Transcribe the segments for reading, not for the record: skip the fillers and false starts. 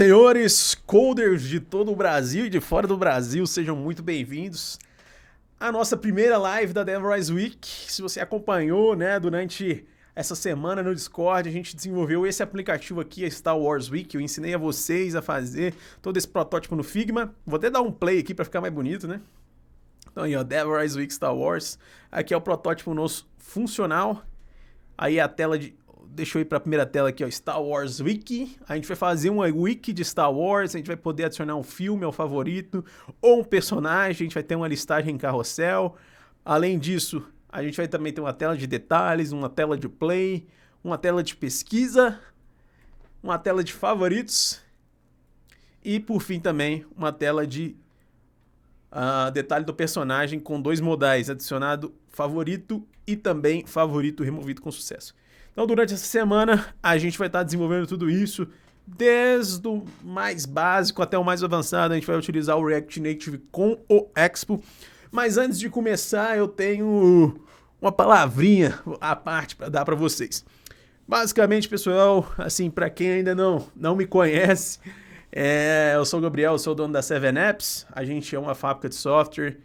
Senhores coders de todo o Brasil e de fora do Brasil, sejam muito bem-vindos à nossa primeira live da DevRise Week. Se você acompanhou, durante essa semana no Discord, a gente desenvolveu esse aplicativo aqui, a Star Wars Week. Eu ensinei a vocês a fazer todo esse protótipo no Figma. Vou até dar um play aqui para ficar mais bonito, né? Então aí, ó, DevRise Week Star Wars. Aqui é o protótipo nosso funcional. Aí a tela de... Deixa eu ir para a primeira tela aqui, ó, Star Wars Wiki. A gente vai fazer uma wiki de Star Wars, a gente vai poder adicionar um filme ao favorito, ou um personagem, a gente vai ter uma listagem em carrossel. Além disso, a gente vai também ter uma tela de detalhes, uma tela de play, uma tela de pesquisa, uma tela de favoritos e, por fim, também uma tela de detalhe do personagem com dois modais, adicionado favorito e também favorito removido com sucesso. Então, durante essa semana, a gente vai estar desenvolvendo tudo isso, desde o mais básico até o mais avançado. A gente vai utilizar o React Native com o Expo. Mas antes de começar, eu tenho uma palavrinha à parte para dar para vocês. Basicamente, pessoal, assim, para quem ainda não me conhece, eu sou o Gabriel, sou o dono da 7apps. A gente é uma fábrica de software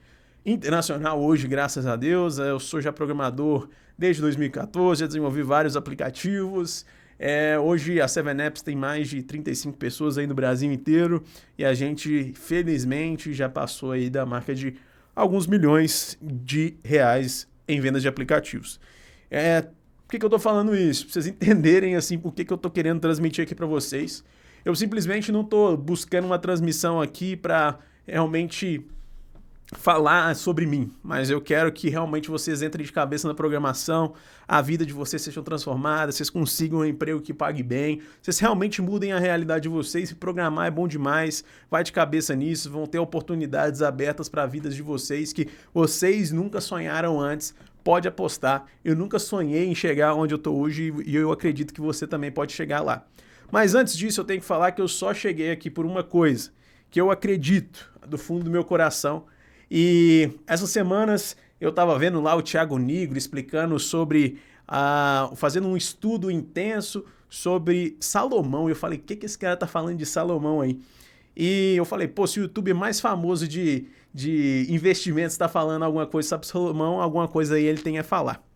internacional hoje, graças a Deus. Eu sou já programador desde 2014, já desenvolvi vários aplicativos. Hoje a 7apps tem mais de 35 pessoas aí no Brasil inteiro e a gente, felizmente, já passou aí da marca de alguns milhões de reais em vendas de aplicativos. Por que eu tô falando isso? Pra vocês entenderem assim por que eu tô querendo transmitir aqui para vocês. Eu simplesmente não tô buscando uma transmissão aqui para realmente falar sobre mim, mas eu quero que realmente vocês entrem de cabeça na programação, a vida de vocês seja transformada, vocês consigam um emprego que pague bem, vocês realmente mudem a realidade de vocês. E programar é bom demais, vai de cabeça nisso, vão ter oportunidades abertas para a vida de vocês que vocês nunca sonharam antes. Pode apostar, eu nunca sonhei em chegar onde eu tô hoje e eu acredito que você também pode chegar lá. Mas antes disso eu tenho que falar que eu só cheguei aqui por uma coisa, que eu acredito do fundo do meu coração. E essas semanas eu estava vendo lá o Thiago Nigro explicando sobre, fazendo um estudo intenso sobre Salomão. E eu falei, o que esse cara tá falando de Salomão aí? E eu falei, pô, se o YouTube mais famoso de investimentos está falando alguma coisa sobre Salomão, alguma coisa aí ele tem a falar.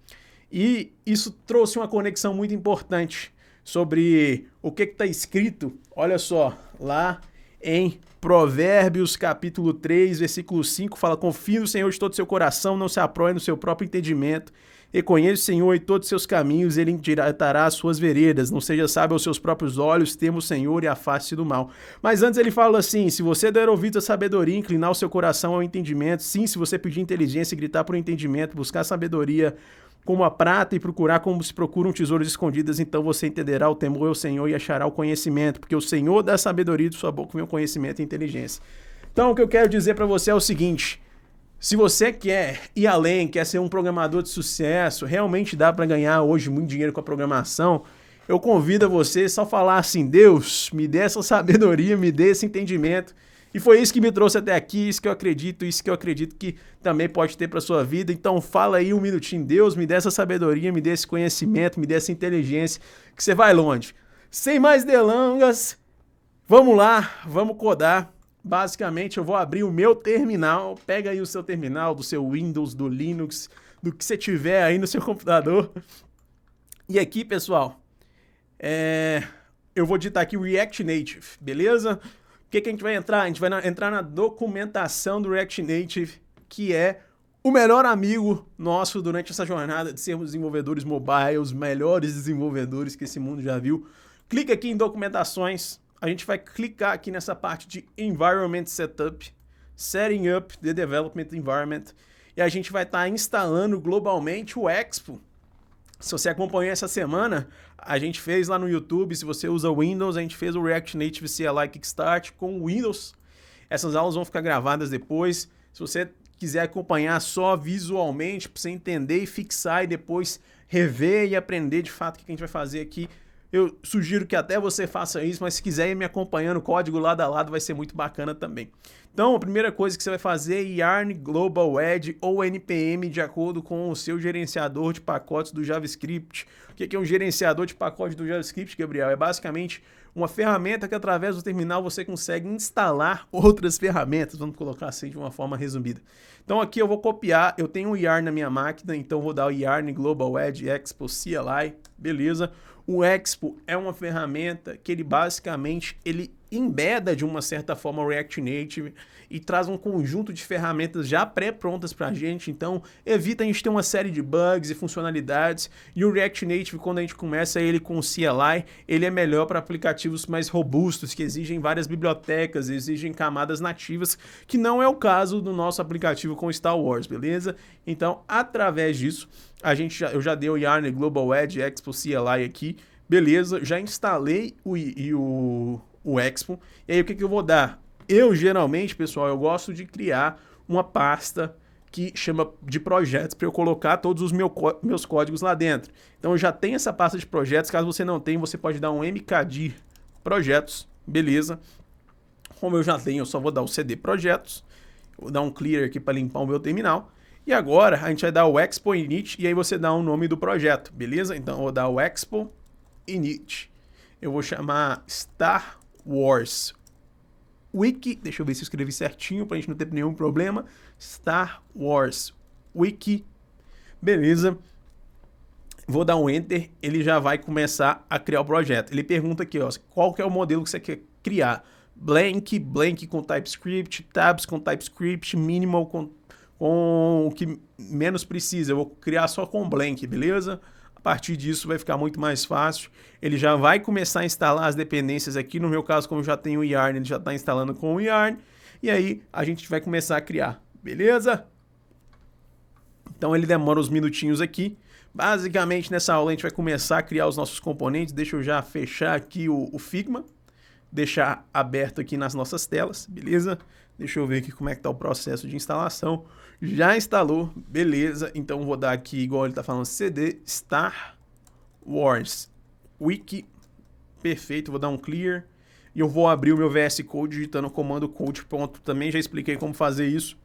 E isso trouxe uma conexão muito importante sobre o que está escrito, olha só, lá em Provérbios, capítulo 3, versículo 5, fala: confie no Senhor de todo o seu coração, não se apoie no seu próprio entendimento. Reconheça o Senhor em todos os seus caminhos, ele endireitará as suas veredas. Não seja sábio aos seus próprios olhos, tema o Senhor e afaste-se do mal. Mas antes ele fala assim: se você der ouvido à sabedoria, inclinar o seu coração ao entendimento, sim, se você pedir inteligência e gritar por entendimento, buscar sabedoria como a prata e procurar como se procuram tesouros escondidos, então você entenderá o temor ao Senhor e achará o conhecimento, porque o Senhor dá sabedoria, de sua boca vem o conhecimento e inteligência. Então o que eu quero dizer para você é o seguinte: se você quer ir além, quer ser um programador de sucesso, realmente dá para ganhar hoje muito dinheiro com a programação, eu convido a você só falar assim: Deus, me dê essa sabedoria, me dê esse entendimento. E foi isso que me trouxe até aqui, isso que eu acredito que também pode ter para sua vida. Então fala aí um minutinho: Deus, me dê essa sabedoria, me dê esse conhecimento, me dê essa inteligência, que você vai longe. Sem mais delongas, vamos lá, vamos codar. Basicamente eu vou abrir o meu terminal, pega aí o seu terminal, do seu Windows, do Linux, do que você tiver aí no seu computador. E aqui, pessoal, eu vou digitar aqui React Native, beleza? O que a gente vai entrar? A gente vai entrar na documentação do React Native, que é o melhor amigo nosso durante essa jornada de sermos desenvolvedores mobile, os melhores desenvolvedores que esse mundo já viu. Clica aqui em documentações, a gente vai clicar aqui nessa parte de Environment Setup, Setting Up the Development Environment, e a gente vai estar instalando globalmente o Expo. Se você acompanhou essa semana, a gente fez lá no YouTube, se você usa Windows, a gente fez o React Native CLI Kickstart com o Windows. Essas aulas vão ficar gravadas depois. Se você quiser acompanhar só visualmente, para você entender e fixar e depois rever e aprender de fato o que a gente vai fazer aqui, Eu sugiro que até você faça isso, mas se quiser ir me acompanhando, o código lado a lado vai ser muito bacana também. Então, a primeira coisa que você vai fazer é Yarn Global Edge ou NPM de acordo com o seu gerenciador de pacotes do JavaScript. O que é um gerenciador de pacotes do JavaScript, Gabriel? É basicamente uma ferramenta que através do terminal você consegue instalar outras ferramentas, vamos colocar assim de uma forma resumida. Então aqui eu vou copiar, eu tenho o Yarn na minha máquina, então vou dar o Yarn Global Edge Expo CLI, beleza? O Expo é uma ferramenta que ele basicamente embeda de uma certa forma o React Native e traz um conjunto de ferramentas já pré-prontas para a gente, então evita a gente ter uma série de bugs e funcionalidades. E o React Native, quando a gente começa ele com o CLI, ele é melhor para aplicativos mais robustos, que exigem várias bibliotecas, exigem camadas nativas, que não é o caso do nosso aplicativo com Star Wars, beleza? Então, através disso, eu já dei o Yarn Global Edge Expo CLI aqui, beleza? Já instalei o Expo. E aí o que eu vou dar? Eu geralmente, pessoal, eu gosto de criar uma pasta que chama de projetos para eu colocar todos os meus códigos lá dentro. Então eu já tenho essa pasta de projetos. Caso você não tenha, você pode dar um mkdir projetos, beleza? Como eu já tenho, eu só vou dar o cd projetos. Vou dar um clear aqui para limpar o meu terminal. E agora a gente vai dar o expo init e aí você dá o nome do projeto, beleza? Então eu vou dar o expo init. Eu vou chamar Star Wars Wiki, deixa eu ver se eu escrevi certinho pra gente não ter nenhum problema. Star Wars Wiki, beleza. Vou dar um Enter, ele já vai começar a criar o projeto. Ele pergunta aqui, ó, qual que é o modelo que você quer criar? Blank com TypeScript, tabs com TypeScript, minimal com o que menos precisa. Eu vou criar só com blank, beleza? A partir disso vai ficar muito mais fácil. Ele já vai começar a instalar as dependências aqui. No meu caso, como eu já tenho o Yarn, ele já está instalando com o Yarn. E aí a gente vai começar a criar, beleza? Então ele demora uns minutinhos aqui. Basicamente nessa aula a gente vai começar a criar os nossos componentes. Deixa eu já fechar aqui o Figma. Deixar aberto aqui nas nossas telas, beleza? Deixa eu ver aqui como é que tá o processo de instalação. Já instalou, beleza. Então vou dar aqui, igual ele tá falando, cd Star Wars Wiki. Perfeito, vou dar um clear. E eu vou abrir o meu VS Code digitando o comando code. Pronto, também já expliquei como fazer isso.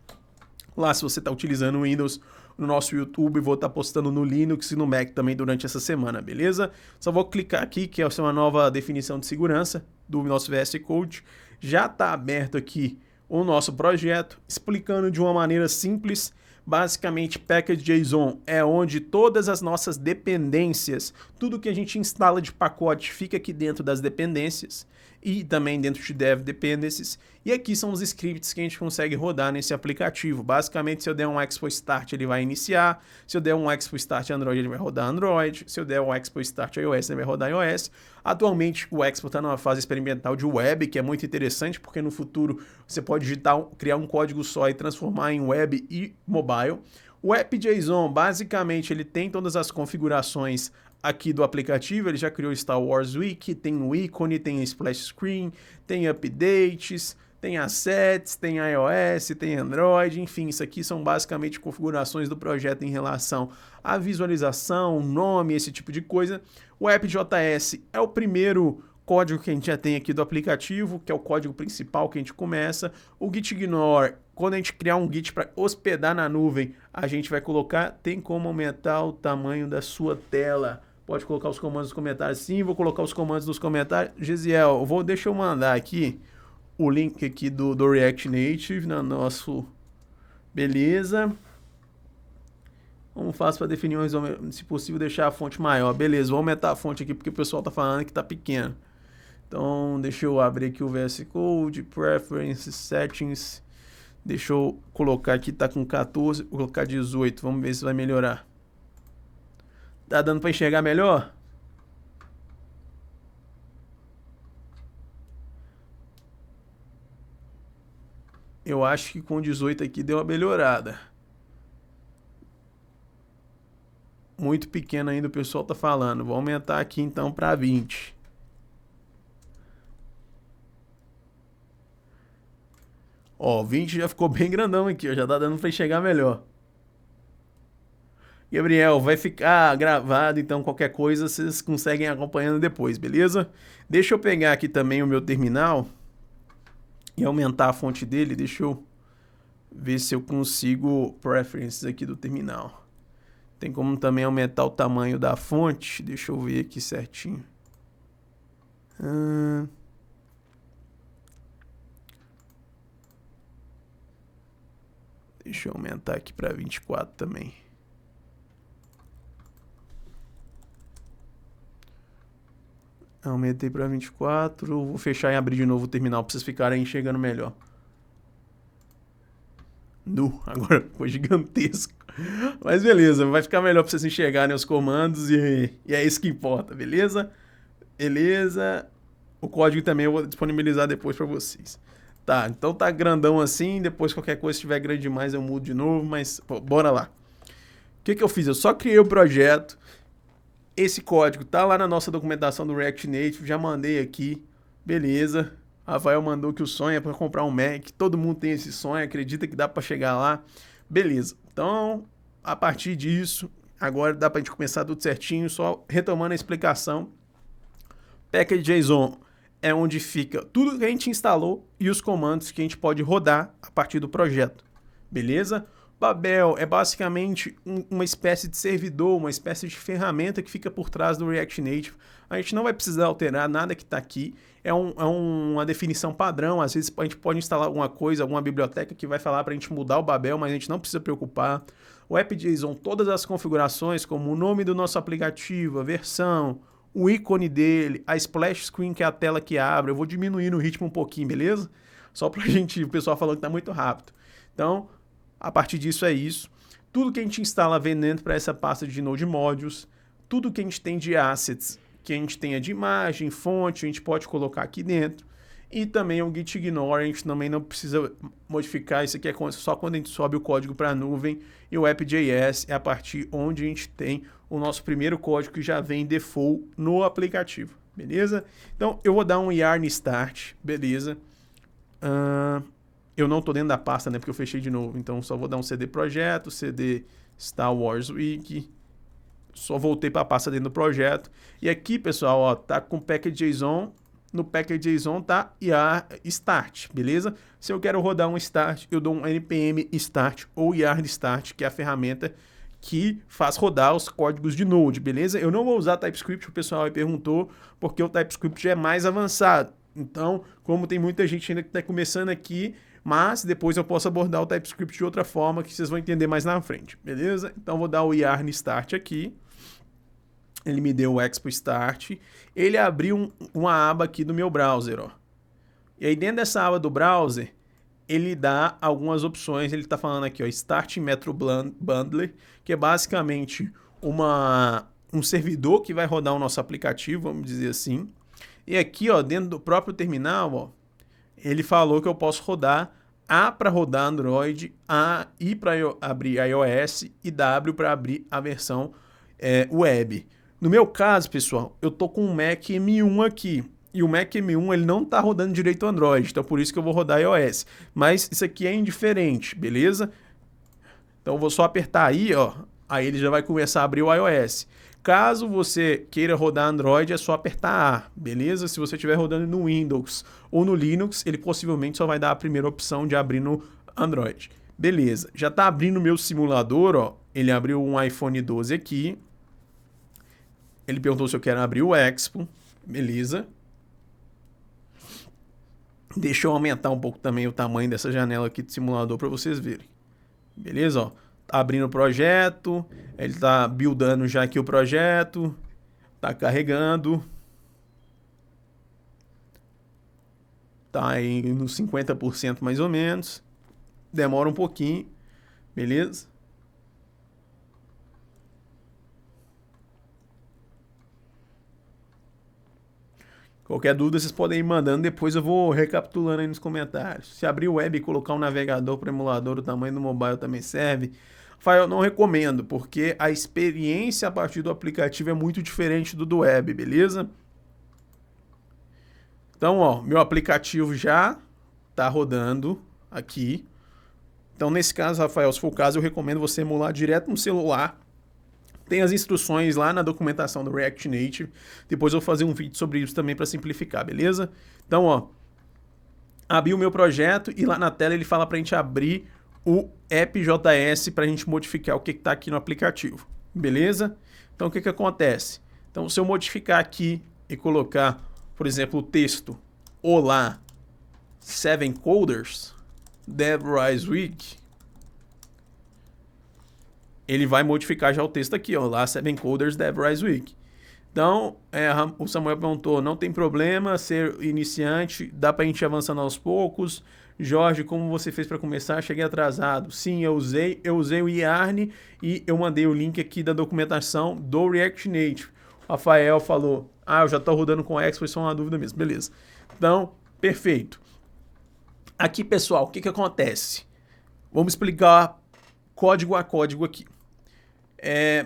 Lá, se você está utilizando o Windows, no nosso YouTube, vou estar postando no Linux e no Mac também durante essa semana, beleza? Só vou clicar aqui, que é uma nova definição de segurança do nosso VS Code. Já está aberto aqui o nosso projeto, explicando de uma maneira simples. Basicamente, package.json é onde todas as nossas dependências, tudo que a gente instala de pacote fica aqui dentro das dependências e também dentro de dev dependencies. E aqui são os scripts que a gente consegue rodar nesse aplicativo. Basicamente, se eu der um Expo Start, ele vai iniciar. Se eu der um Expo Start Android, ele vai rodar Android. Se eu der um Expo Start iOS, ele vai rodar iOS. Atualmente, o Expo está numa fase experimental de web, que é muito interessante, porque no futuro você pode criar um código só e transformar em web e mobile. O app.json, basicamente, ele tem todas as configurações aqui do aplicativo. Ele já criou Star Wars Wiki, tem o ícone, tem splash screen, tem updates, tem assets, tem iOS, tem Android, enfim, isso aqui são basicamente configurações do projeto em relação à visualização, nome, esse tipo de coisa. O app.js é o primeiro código que a gente já tem aqui do aplicativo, que é o código principal que a gente começa. O gitignore, quando a gente criar um git para hospedar na nuvem, a gente vai colocar, tem como aumentar o tamanho da sua tela. Pode colocar os comandos nos comentários. Sim, vou colocar os comandos nos comentários. Gesiel, deixa eu mandar aqui o link aqui do React Native no nosso... Beleza. Como faço para definir, se possível, deixar a fonte maior? Beleza, vou aumentar a fonte aqui porque o pessoal tá falando que tá pequeno. Então, deixa eu abrir aqui o VS Code, Preferences, Settings. Deixa eu colocar aqui, tá com 14, vou colocar 18. Vamos ver se vai melhorar. Tá dando para enxergar melhor? Eu acho que com 18 aqui deu uma melhorada. Muito pequeno ainda o pessoal tá falando. Vou aumentar aqui então para 20. Ó, 20 já ficou bem grandão aqui, ó, já tá dando para enxergar melhor. Gabriel, vai ficar gravado, então qualquer coisa vocês conseguem acompanhando depois, beleza? Deixa eu pegar aqui também o meu terminal e aumentar a fonte dele. Deixa eu ver se eu consigo preferences aqui do terminal. Tem como também aumentar o tamanho da fonte. Deixa eu ver aqui certinho. Deixa eu aumentar aqui para 24 também. Aumentei para 24. Vou fechar e abrir de novo o terminal para vocês ficarem enxergando melhor. Agora ficou gigantesco. Mas beleza, vai ficar melhor para vocês enxergarem os comandos e é isso que importa, beleza? Beleza. O código também eu vou disponibilizar depois para vocês. Tá, então tá grandão assim, depois qualquer coisa se estiver grande demais eu mudo de novo, mas pô, bora lá. O que eu fiz? Eu só criei o projeto. Esse código tá lá na nossa documentação do React Native, já mandei aqui, beleza. Rafael mandou que o sonho é para comprar um Mac, todo mundo tem esse sonho, acredita que dá para chegar lá, beleza. Então, a partir disso, agora dá para a gente começar tudo certinho, só retomando a explicação. Package.json é onde fica tudo que a gente instalou e os comandos que a gente pode rodar a partir do projeto, beleza? Babel é basicamente uma espécie de servidor, uma espécie de ferramenta que fica por trás do React Native. A gente não vai precisar alterar nada que está aqui. É uma definição padrão. Às vezes a gente pode instalar alguma coisa, alguma biblioteca que vai falar para a gente mudar o Babel, mas a gente não precisa preocupar. O app.json, todas as configurações, como o nome do nosso aplicativo, a versão, o ícone dele, a splash screen, que é a tela que abre. Eu vou diminuir o ritmo um pouquinho, beleza? Só para o pessoal falando que está muito rápido. Então, a partir disso é isso. Tudo que a gente instala vem dentro para essa pasta de Node Modules. Tudo que a gente tem de assets, que a gente tenha de imagem, fonte, a gente pode colocar aqui dentro. E também o Git Ignore, a gente também não precisa modificar. Isso aqui é só quando a gente sobe o código para a nuvem. E o app.js é a partir onde a gente tem o nosso primeiro código que já vem default no aplicativo. Beleza? Então eu vou dar um yarn start. Beleza. Eu não estou dentro da pasta, né? Porque eu fechei de novo. Então só vou dar um CD projeto, CD Star Wars Wiki. Só voltei para a pasta dentro do projeto. E aqui, pessoal, ó, tá com package.json. No package.json tá yarn start, beleza? Se eu quero rodar um start, eu dou um npm start ou yarn start, que é a ferramenta que faz rodar os códigos de Node, beleza? Eu não vou usar TypeScript, o pessoal aí perguntou, porque o TypeScript já é mais avançado. Então, como tem muita gente ainda que está começando aqui, mas depois eu posso abordar o TypeScript de outra forma que vocês vão entender mais na frente, beleza? Então vou dar o yarn start aqui. Ele me deu o Expo Start. Ele abriu uma aba aqui do meu browser, ó. E aí dentro dessa aba do browser, ele dá algumas opções. Ele está falando aqui, ó, Start Metro Bundler, que é basicamente um servidor que vai rodar o nosso aplicativo, vamos dizer assim. E aqui, ó, dentro do próprio terminal, ó, ele falou que eu posso rodar A para rodar Android, I para abrir iOS e W para abrir a versão web. No meu caso, pessoal, eu tô com um Mac M1 aqui. E o Mac M1 ele não tá rodando direito o Android, então por isso que eu vou rodar iOS. Mas isso aqui é indiferente, beleza? Então eu vou só apertar aí, ó. Aí ele já vai começar a abrir o iOS. Caso você queira rodar Android, é só apertar A, beleza? Se você estiver rodando no Windows ou no Linux, ele possivelmente só vai dar a primeira opção de abrir no Android. Beleza, já tá abrindo o meu simulador, ó. Ele abriu um iPhone 12 aqui. Ele perguntou se eu quero abrir o Expo. Beleza. Deixa eu aumentar um pouco também o tamanho dessa janela aqui do simulador para vocês verem. Beleza, ó. Tá abrindo o projeto. Ele tá buildando já aqui o projeto. Tá carregando. Tá aí nos 50% mais ou menos. Demora um pouquinho. Beleza? Qualquer dúvida vocês podem ir mandando, depois eu vou recapitulando aí nos comentários. Se abrir o web e colocar um navegador para emulador, o tamanho do mobile também serve. Eu não recomendo, porque a experiência a partir do aplicativo é muito diferente do web, beleza? Então, ó, meu aplicativo já está rodando aqui. Então, nesse caso, Rafael, se for o caso, eu recomendo você emular direto no celular Tem as instruções lá na documentação do React Native. Depois eu vou fazer um vídeo sobre isso também para simplificar, beleza? Então, ó, abri o meu projeto e lá na tela ele fala para a gente abrir o app.js para a gente modificar o que está aqui no aplicativo, beleza? Então, o que acontece? Então, se eu modificar aqui e colocar, por exemplo, o texto Olá, 7 Coders, DevRise Week, ele vai modificar já o texto aqui, ó, lá 7 Coders DevRise Week. Então, o Samuel perguntou, não tem problema ser iniciante, dá pra gente ir avançando aos poucos. Jorge, como você fez para começar? Cheguei atrasado. Sim, eu usei o Yarn e eu mandei o link aqui da documentação do React Native. O Rafael falou, eu já tô rodando com X, foi só uma dúvida mesmo. Beleza. Então, perfeito. Aqui, pessoal, o que acontece? Vamos explicar código a código aqui.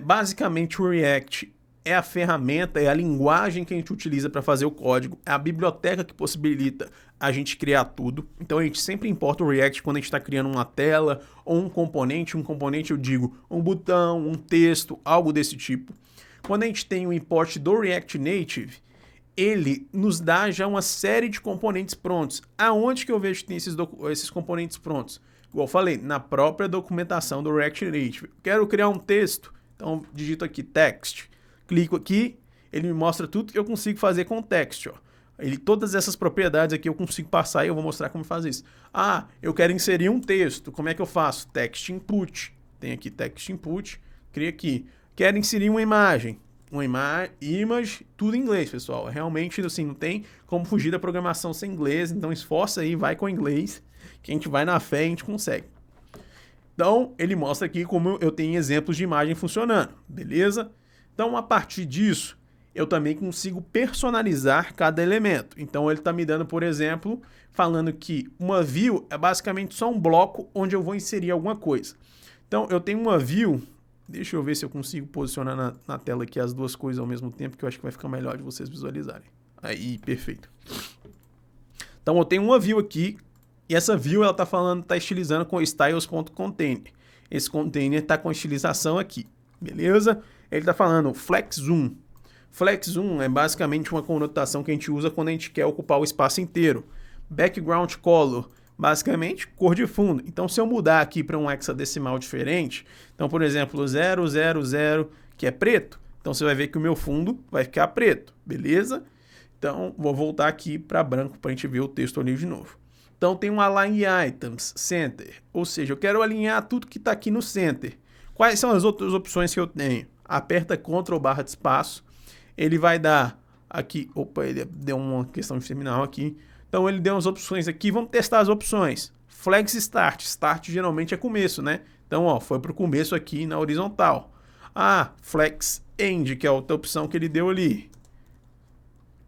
Basicamente o React é a ferramenta, é a linguagem que a gente utiliza para fazer o código, é a biblioteca que possibilita a gente criar tudo. Então a gente sempre importa o React quando a gente está criando uma tela ou um componente eu digo um botão, um texto, algo desse tipo. Quando a gente tem o import do React Native, ele nos dá já uma série de componentes prontos. Aonde que eu vejo que tem esses componentes prontos? Igual eu falei, na própria documentação do React Native. Quero criar um texto, então digito aqui text, clico aqui, ele me mostra tudo que eu consigo fazer com o text. Ó. Todas essas propriedades aqui eu consigo passar e eu vou mostrar como fazer isso. Eu quero inserir um texto, como é que eu faço? Text input, tem aqui text input, cria aqui. Quero inserir uma imagem, image, tudo em inglês, pessoal. Realmente, assim, não tem como fugir da programação sem inglês, então esforça aí, vai com inglês, que a gente vai na fé e a gente consegue. Então, ele mostra aqui como eu tenho exemplos de imagem funcionando, beleza? Então, a partir disso, eu também consigo personalizar cada elemento. Então, ele está me dando, por exemplo, falando que uma view é basicamente só um bloco onde eu vou inserir alguma coisa. Então, eu tenho uma view, deixa eu ver se eu consigo posicionar na tela aqui as duas coisas ao mesmo tempo, que eu acho que vai ficar melhor de vocês visualizarem. Aí, perfeito. Então, eu tenho uma view aqui, e essa view ela está estilizando com styles.container. Esse container está com a estilização aqui, beleza? Ele está falando flex zoom. Flex zoom é basicamente uma conotação que a gente usa quando a gente quer ocupar o espaço inteiro. Background color, basicamente cor de fundo. Então, se eu mudar aqui para um hexadecimal diferente, então, por exemplo, 000, que é preto, então você vai ver que o meu fundo vai ficar preto, beleza? Então, vou voltar aqui para branco para a gente ver o texto ali de novo. Então, tem um Align Items, Center, ou seja, eu quero alinhar tudo que está aqui no Center. Quais são as outras opções que eu tenho? Aperta Ctrl barra de espaço, ele vai dar aqui, ele deu uma questão de terminal aqui, então ele deu umas opções aqui, vamos testar as opções. Flex Start, Start geralmente é começo, né? Então, ó, foi para o começo aqui na horizontal. Flex End, que é a outra opção que ele deu ali.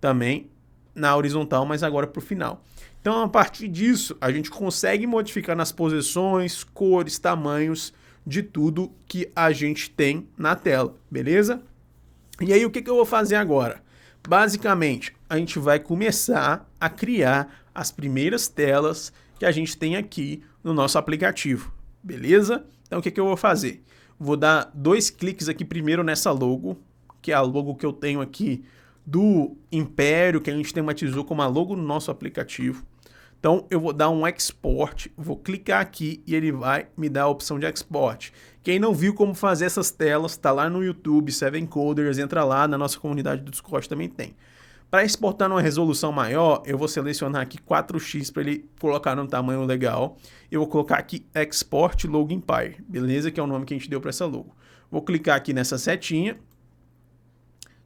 Também na horizontal, mas agora para o final. Então, a partir disso, a gente consegue modificar nas posições, cores, tamanhos de tudo que a gente tem na tela, beleza? E aí, o que eu vou fazer agora? Basicamente, a gente vai começar a criar as primeiras telas que a gente tem aqui no nosso aplicativo, beleza? Então, o que eu vou fazer? Vou dar 2 cliques aqui primeiro nessa logo, que é a logo que eu tenho aqui do Império, que a gente tematizou como a logo no nosso aplicativo. Então, eu vou dar um export, vou clicar aqui e ele vai me dar a opção de export. Quem não viu como fazer essas telas, tá lá no YouTube, 7 Coders, entra lá, na nossa comunidade do Discord também tem. Para exportar numa resolução maior, eu vou selecionar aqui 4x para ele colocar num tamanho legal. Eu vou colocar aqui Export Logo Empire, beleza? Que é o nome que a gente deu para essa logo. Vou clicar aqui nessa setinha.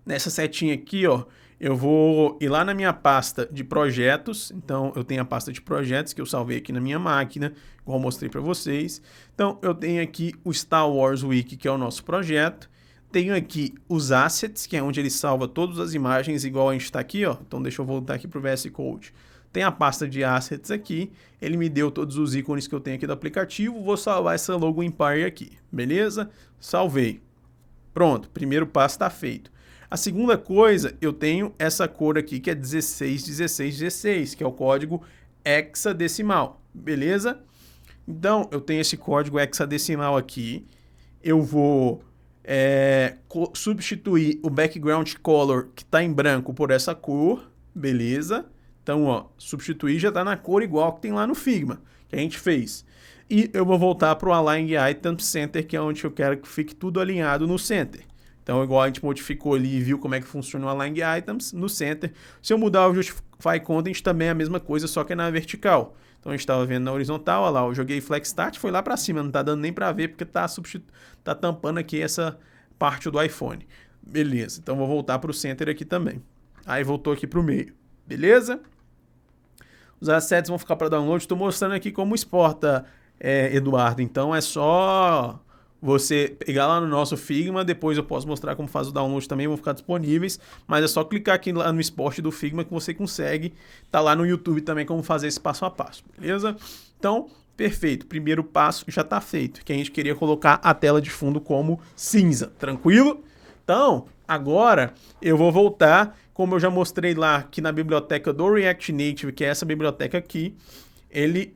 Nessa setinha aqui, ó, eu vou ir lá na minha pasta de projetos. Então, eu tenho a pasta de projetos que eu salvei aqui na minha máquina, igual eu mostrei para vocês. Então, eu tenho aqui o Star Wars Wiki, que é o nosso projeto. Tenho aqui os assets, que é onde ele salva todas as imagens, igual a gente está aqui, ó. Então, deixa eu voltar aqui para o VS Code. Tem a pasta de assets aqui. Ele me deu todos os ícones que eu tenho aqui do aplicativo. Vou salvar essa logo Empire aqui, beleza? Salvei. Pronto, primeiro passo está feito. A segunda coisa, eu tenho essa cor aqui que é 161616, que é o código hexadecimal, beleza? Então, eu tenho esse código hexadecimal aqui, eu vou substituir o background color que está em branco por essa cor, beleza? Então, ó, substituir já está na cor igual que tem lá no Figma, que a gente fez. E eu vou voltar para o Align Item Center, que é onde eu quero que fique tudo alinhado no Center. Então, igual a gente modificou ali e viu como é que funciona o Align Items no Center. Se eu mudar o Justify Content, também é a mesma coisa, só que é na vertical. Então, a gente estava vendo na horizontal, olha lá, eu joguei Flex Start, foi lá para cima, não está dando nem para ver, porque tá tampando aqui essa parte do iPhone. Beleza, então vou voltar para o Center aqui também. Aí voltou aqui para o meio, beleza? Os assets vão ficar para download, estou mostrando aqui como exporta, Eduardo. Então, é só você pegar lá no nosso Figma, depois eu posso mostrar como faz o download também, vão ficar disponíveis, mas é só clicar aqui lá no export do Figma que você consegue. Tá lá no YouTube também como fazer esse passo a passo, beleza? Então, perfeito, primeiro passo já tá feito, que a gente queria colocar a tela de fundo como cinza, tranquilo? Então, agora eu vou voltar, como eu já mostrei lá aqui na biblioteca do React Native, que é essa biblioteca aqui, ele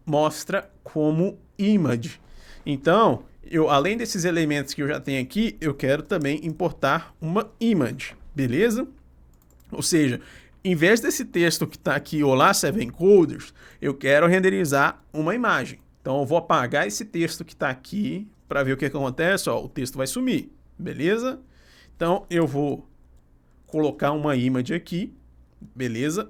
mostra como image. Então, além desses elementos que eu já tenho aqui, eu quero também importar uma image, beleza? Ou seja, em vez desse texto que está aqui, Olá, Seven Coders, eu quero renderizar uma imagem. Então, eu vou apagar esse texto que está aqui para ver o que acontece. Ó, o texto vai sumir, beleza? Então, eu vou colocar uma image aqui, beleza?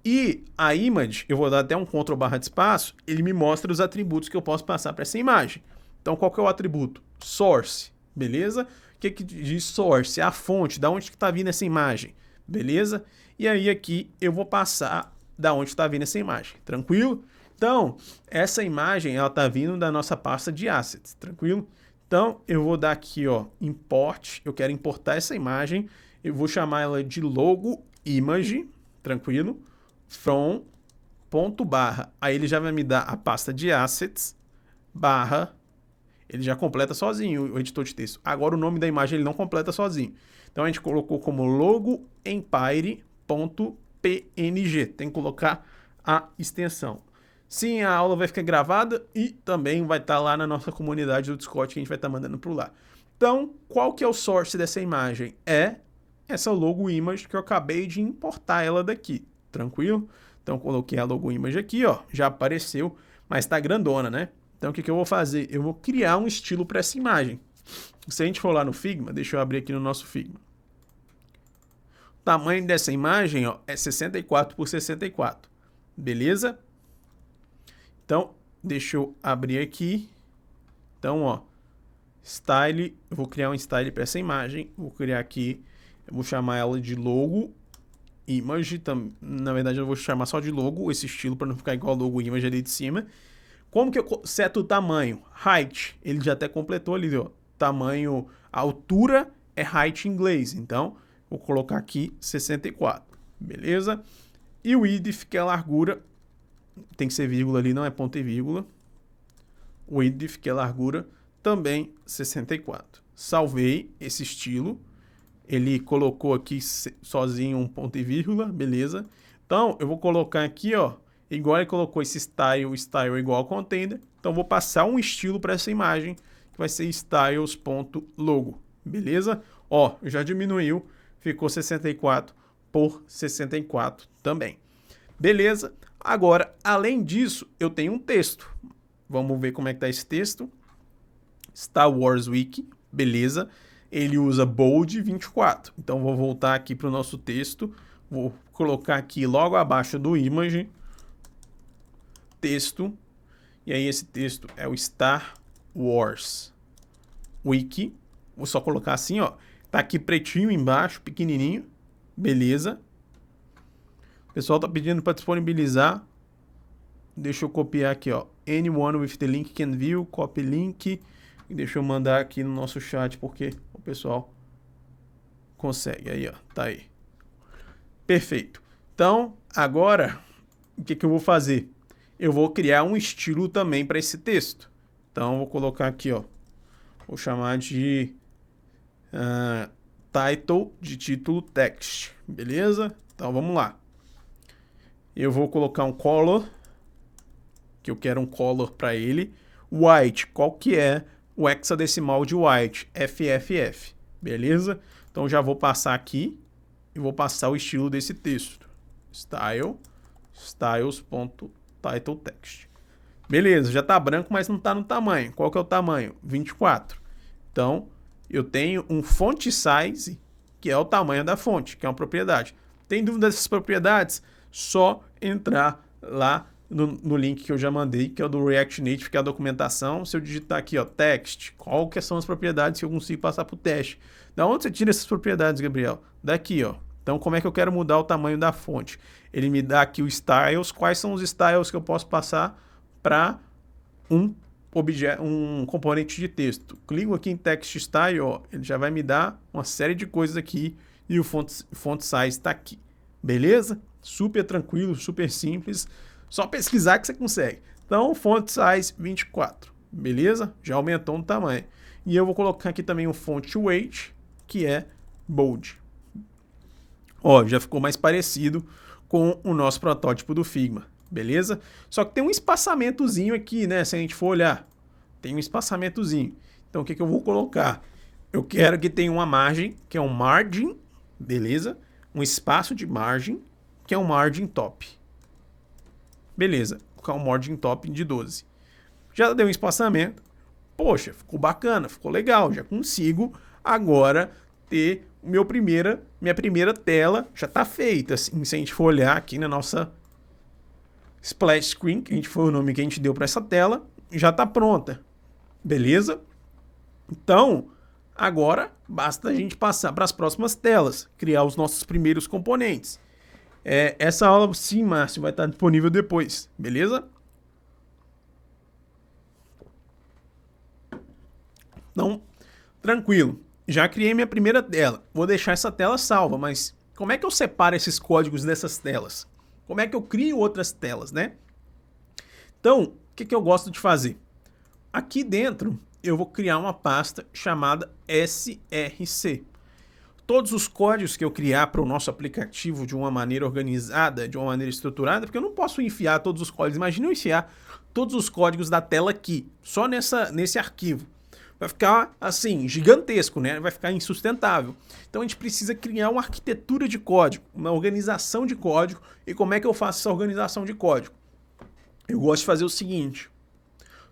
E a image, eu vou dar até um Ctrl+ de espaço, ele me mostra os atributos que eu posso passar para essa imagem. Então, qual que é o atributo? Source, beleza? O que diz source? É a fonte, da onde que está vindo essa imagem, beleza? E aí aqui eu vou passar da onde está vindo essa imagem, tranquilo? Então, essa imagem, ela está vindo da nossa pasta de assets, tranquilo? Então, eu vou dar aqui, ó, import, eu quero importar essa imagem, eu vou chamar ela de logo image, tranquilo? From, ponto barra, aí ele já vai me dar a pasta de assets, barra, ele já completa sozinho o editor de texto. Agora o nome da imagem ele não completa sozinho. Então a gente colocou como logo empire.png, tem que colocar a extensão. Sim, a aula vai ficar gravada e também vai estar lá na nossa comunidade do Discord que a gente vai estar mandando por lá. Então, qual que é o source dessa imagem? É essa logo image que eu acabei de importar ela daqui. Tranquilo? Então, coloquei a logo image aqui, ó, já apareceu, mas tá grandona, né? Então, o que eu vou fazer? Eu vou criar um estilo para essa imagem. Se a gente for lá no Figma, deixa eu abrir aqui no nosso Figma. O tamanho dessa imagem, ó, é 64 por 64. Beleza? Então, deixa eu abrir aqui. Então, ó, style, eu vou criar um style para essa imagem. Vou criar aqui, eu vou chamar ela de logo image, na verdade eu vou chamar só de logo, esse estilo, para não ficar igual logo image ali de cima. Como que eu seto o tamanho? Height, ele já até completou ali, ó, tamanho, a altura é height em inglês, então vou colocar aqui 64, beleza? E o width, que é a largura, tem que ser vírgula ali, não é ponto e vírgula. O width, que é a largura, também 64. Salvei esse estilo. Ele colocou aqui sozinho um ponto e vírgula, beleza? Então, eu vou colocar aqui, ó, igual ele colocou esse style igual ao container. Então, vou passar um estilo para essa imagem, que vai ser styles.logo, beleza? Ó, já diminuiu, ficou 64 por 64 também. Beleza? Agora, além disso, eu tenho um texto. Vamos ver como é que tá esse texto. Star Wars Wiki, beleza? Ele usa bold 24. Então, vou voltar aqui para o nosso texto. Vou colocar aqui logo abaixo do image, texto. E aí, esse texto é o Star Wars Wiki. Vou só colocar assim, ó. Tá aqui pretinho embaixo, pequenininho. Beleza. O pessoal tá pedindo para disponibilizar. Deixa eu copiar aqui, ó. Anyone with the link can view. Copy link. E deixa eu mandar aqui no nosso chat, porque o pessoal consegue. Aí, ó, tá aí. Perfeito. Então, agora, o que eu vou fazer? Eu vou criar um estilo também para esse texto. Então, vou colocar aqui, ó. Vou chamar de title, de título text. Beleza? Então, vamos lá. Eu vou colocar um color, que eu quero um color para ele. White, qual que é o hexadecimal de white, FFF, beleza? Então já vou passar aqui e vou passar o estilo desse texto. styles.titleText. Beleza, já tá branco, mas não tá no tamanho. Qual que é o tamanho? 24. Então, eu tenho um font size, que é o tamanho da fonte, que é uma propriedade. Tem dúvida dessas propriedades? Só entrar lá no link que eu já mandei, que é o do React Native, que é a documentação. Se eu digitar aqui, ó, text, qual que são as propriedades que eu consigo passar para o teste? Da onde você tira essas propriedades, Gabriel? Daqui, ó. Então, como é que eu quero mudar o tamanho da fonte? Ele me dá aqui o styles. Quais são os styles que eu posso passar para um componente de texto? Clico aqui em text style, ó, ele já vai me dar uma série de coisas aqui e o font size está aqui. Beleza? Super tranquilo, super simples. Só pesquisar que você consegue. Então, font size 24. Beleza? Já aumentou o tamanho. E eu vou colocar aqui também o font weight, que é bold. Ó, já ficou mais parecido com o nosso protótipo do Figma. Beleza? Só que tem um espaçamentozinho aqui, né? Se a gente for olhar, tem um espaçamentozinho. Então, o que eu vou colocar? Eu quero que tenha uma margem, que é um margin, beleza? Um espaço de margem, que é um margin top. Beleza, vou colocar um margin top de 12. Já deu um espaçamento. Poxa, ficou bacana, ficou legal. Já consigo agora ter minha primeira tela. Já está feita. Assim, se a gente for olhar aqui na nossa splash screen, que foi o nome que a gente deu para essa tela, já está pronta. Beleza? Então, agora basta a gente passar para as próximas telas, criar os nossos primeiros componentes. Essa aula, sim, Márcio, vai estar disponível depois, beleza? Então, tranquilo. Já criei minha primeira tela. Vou deixar essa tela salva, mas como é que eu separo esses códigos dessas telas? Como é que eu crio outras telas, né? Então, o que eu gosto de fazer? Aqui dentro, eu vou criar uma pasta chamada SRC. Todos os códigos que eu criar para o nosso aplicativo de uma maneira organizada, de uma maneira estruturada, porque eu não posso enfiar todos os códigos. Imagina eu enfiar todos os códigos da tela aqui, só nesse arquivo. Vai ficar, assim, gigantesco, né? Vai ficar insustentável. Então a gente precisa criar uma arquitetura de código, uma organização de código. E como é que eu faço essa organização de código? Eu gosto de fazer o seguinte.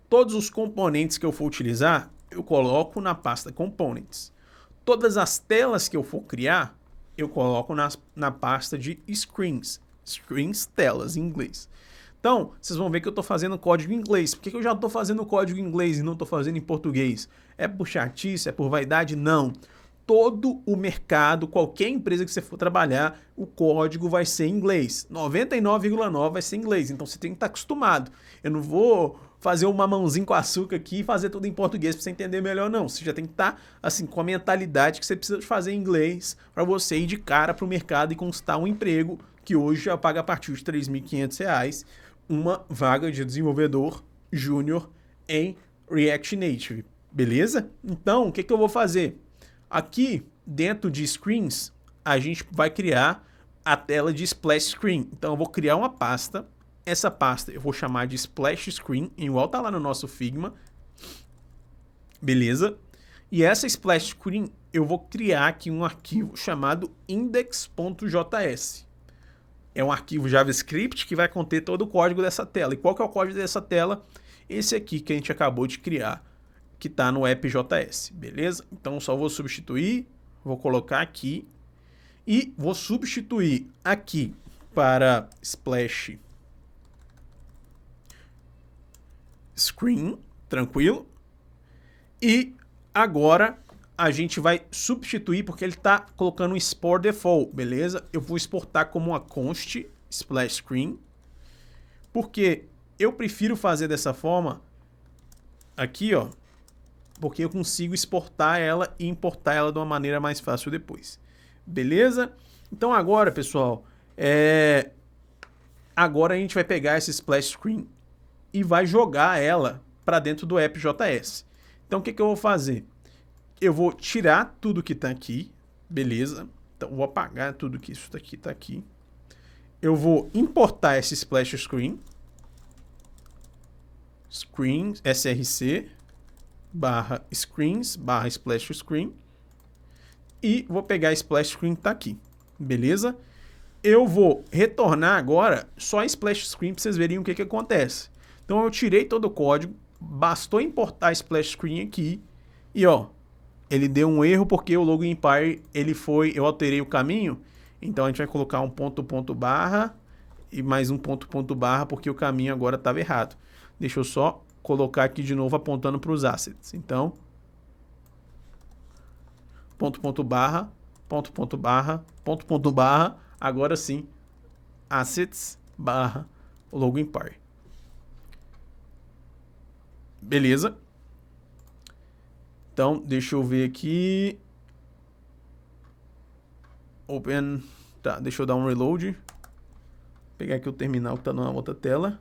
Todos os componentes que eu for utilizar, eu coloco na pasta Components. Todas as telas que eu for criar, eu coloco na pasta de Screens. Screens, telas, em inglês. Então, vocês vão ver que eu estou fazendo código em inglês. Por que eu já estou fazendo código em inglês e não estou fazendo em português? É por chatice? É por vaidade? Não. Todo o mercado, qualquer empresa que você for trabalhar, o código vai ser em inglês. 99,9% vai ser em inglês. Então, você tem que estar acostumado. Eu não vou fazer um mamãozinho com açúcar aqui e fazer tudo em português para você entender melhor, não. Você já tem que estar, assim, com a mentalidade que você precisa fazer em inglês para você ir de cara para o mercado e conquistar um emprego que hoje já paga a partir de R$ 3.500 uma vaga de desenvolvedor júnior em React Native. Beleza? Então, o que eu vou fazer? Aqui, dentro de Screens, a gente vai criar a tela de Splash Screen. Então, eu vou criar uma pasta. Essa pasta eu vou chamar de Splash Screen, igual tá lá no nosso Figma. Beleza? E essa Splash Screen, eu vou criar aqui um arquivo chamado index.js. É um arquivo JavaScript que vai conter todo o código dessa tela. E qual que é o código dessa tela? Esse aqui que a gente acabou de criar, que está no app.js, beleza? Então, só vou substituir, vou colocar aqui e vou substituir aqui para Splash Screen, tranquilo? E agora a gente vai substituir porque ele está colocando um export default, beleza? Eu vou exportar como uma const Splash Screen, porque eu prefiro fazer dessa forma aqui, ó, porque eu consigo exportar ela e importar ela de uma maneira mais fácil depois. Beleza? Então agora, pessoal, agora a gente vai pegar essa Splash Screen e vai jogar ela para dentro do app.js. Então o que eu vou fazer? Eu vou tirar tudo que está aqui, beleza? Então vou apagar tudo que isso daqui está aqui. Eu vou importar esse Splash Screen, Screen, SRC, barra screens, barra splash screen. E vou pegar a splash screen que tá aqui, beleza? Eu vou retornar agora só a splash screen para vocês verem o que acontece. Então eu tirei todo o código, bastou importar a splash screen aqui e ó, ele deu um erro porque o logo Empire, eu alterei o caminho, então a gente vai colocar um ponto barra e mais um ponto barra porque o caminho agora estava errado. Deixa eu só colocar aqui de novo apontando para os assets. Então, ponto barra, agora sim, assets barra logo Empire. Beleza. Então, deixa eu ver aqui. Open. Tá, deixa eu dar um reload. Vou pegar aqui o terminal que tá na outra tela.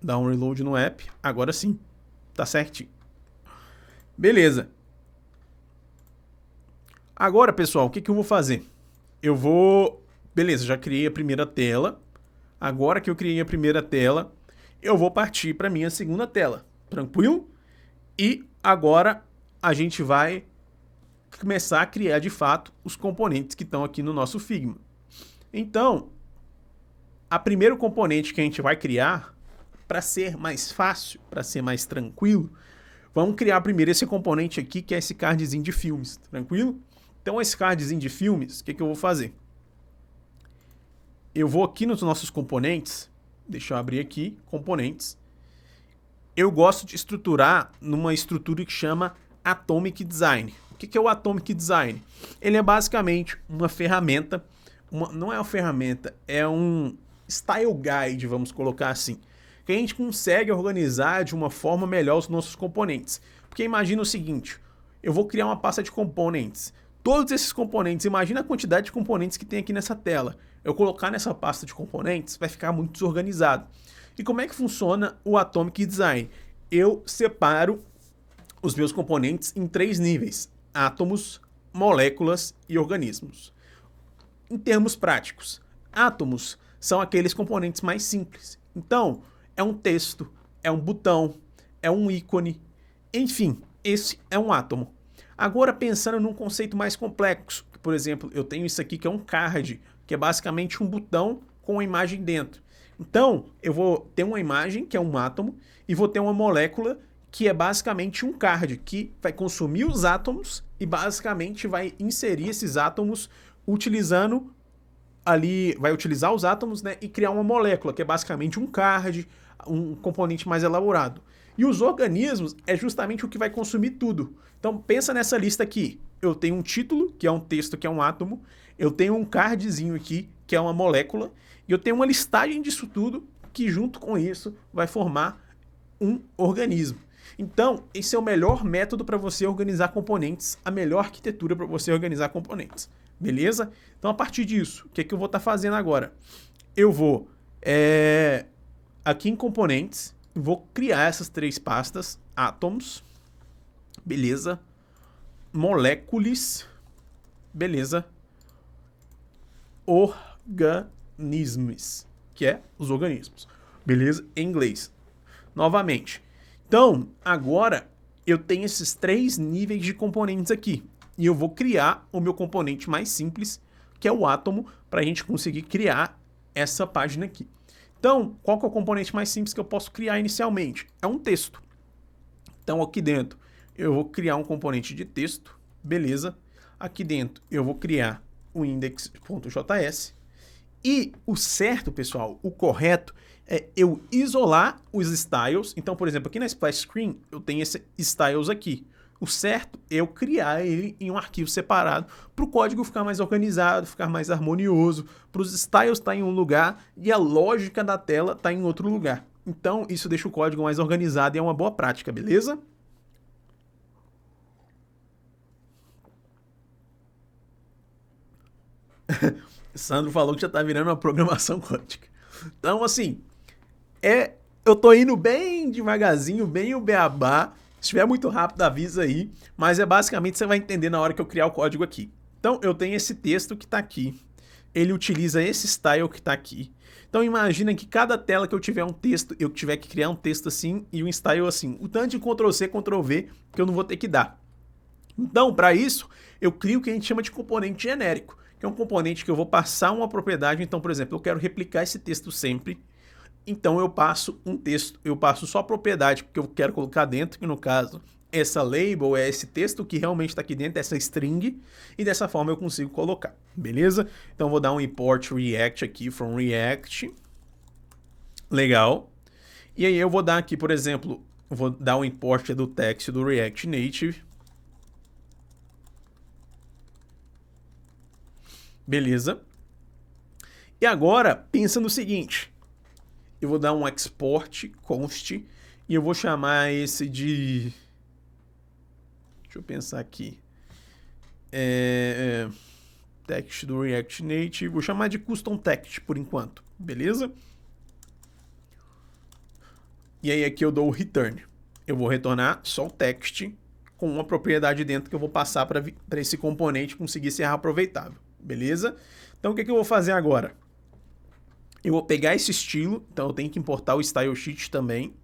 Dá um reload no app. Agora sim. Tá certinho. Beleza. Agora, pessoal, o que eu vou fazer? Beleza, já criei a primeira tela. Agora que eu criei a primeira tela, eu vou partir para minha segunda tela. Tranquilo? E agora a gente vai começar a criar de fato os componentes que estão aqui no nosso Figma. Então, a primeiro componente que a gente vai criar, para ser mais fácil, para ser mais tranquilo, vamos criar primeiro esse componente aqui, que é esse cardzinho de filmes, tranquilo? Então, esse cardzinho de filmes, o que eu vou fazer? Eu vou aqui nos nossos componentes, deixa eu abrir aqui, componentes. Eu gosto de estruturar numa estrutura que chama Atomic Design. O que é o Atomic Design? Ele é basicamente uma ferramenta, não é uma ferramenta, é um style guide, vamos colocar assim, que a gente consegue organizar de uma forma melhor os nossos componentes. Porque imagina o seguinte, eu vou criar uma pasta de componentes. Todos esses componentes, imagina a quantidade de componentes que tem aqui nessa tela. Eu colocar nessa pasta de componentes, vai ficar muito desorganizado. E como é que funciona o Atomic Design? Eu separo os meus componentes em 3 níveis: átomos, moléculas e organismos. Em termos práticos, átomos são aqueles componentes mais simples. Então, é um texto, é um botão, é um ícone, enfim, esse é um átomo. Agora, pensando num conceito mais complexo, por exemplo, eu tenho isso aqui que é um card, que é basicamente um botão com uma imagem dentro. Então, eu vou ter uma imagem, que é um átomo, e vou ter uma molécula, que é basicamente um card, que vai consumir os átomos e basicamente vai inserir esses átomos utilizando ali, vai utilizar os átomos, né, e criar uma molécula, que é basicamente um card, um componente mais elaborado. E os organismos é justamente o que vai consumir tudo. Então, pensa nessa lista aqui. Eu tenho um título, que é um texto, que é um átomo. Eu tenho um cardzinho aqui, que é uma molécula. E eu tenho uma listagem disso tudo, que junto com isso vai formar um organismo. Então, esse é o melhor método para você organizar componentes, a melhor arquitetura para você organizar componentes. Beleza? Então, a partir disso, o que eu vou estar fazendo agora? Eu vou, aqui em componentes, vou criar essas 3 pastas, átomos, beleza, moléculas, beleza, organismos, que é os organismos, beleza, em inglês. Novamente, então, agora eu tenho esses 3 níveis de componentes aqui, e eu vou criar o meu componente mais simples, que é o átomo, para a gente conseguir criar essa página aqui. Então, qual que é o componente mais simples que eu posso criar inicialmente? É um texto. Então, aqui dentro, eu vou criar um componente de texto, beleza. Aqui dentro, eu vou criar o index.js. E o certo, pessoal, o correto, é eu isolar os styles. Então, por exemplo, aqui na Splash Screen, eu tenho esse styles aqui. O certo é eu criar ele em um arquivo separado para o código ficar mais organizado, ficar mais harmonioso, para os styles estar em um lugar e a lógica da tela estar em outro lugar. Então, isso deixa o código mais organizado e é uma boa prática, beleza? Sandro falou que já está virando uma programação quântica. Então, assim, eu tô indo bem devagarzinho, bem o beabá. Se estiver muito rápido, avisa aí, mas basicamente você vai entender na hora que eu criar o código aqui. Então, eu tenho esse texto que está aqui. ele utiliza esse style que está aqui. Então imagina que cada tela que eu tiver um texto, eu tiver que criar um texto assim e um style assim. O tanto de Ctrl+C, Ctrl+V que eu não vou ter que dar. Então, para isso, eu crio o que a gente chama de componente genérico, que é um componente que eu vou passar uma propriedade. Então, por exemplo, eu quero replicar esse texto sempre. Então eu passo um texto, eu passo só a propriedade que eu quero colocar dentro, que no caso, essa label é esse texto que realmente está aqui dentro, essa string, e dessa forma eu consigo colocar, beleza? Então eu vou dar um import React aqui, from React, legal. E aí eu vou dar aqui, por exemplo, eu vou dar um import do text do React Native. Beleza. E agora, pensa no seguinte, eu vou dar um export const e eu vou chamar esse de... Deixa eu pensar aqui. Text do React Native. Vou chamar de custom text por enquanto. Beleza? E aí aqui eu dou o return. Eu vou retornar só o text com uma propriedade dentro que eu vou passar para esse componente conseguir ser aproveitável. Beleza? Então o que eu vou fazer agora? Eu vou pegar esse estilo. Então eu tenho que importar o style sheet também,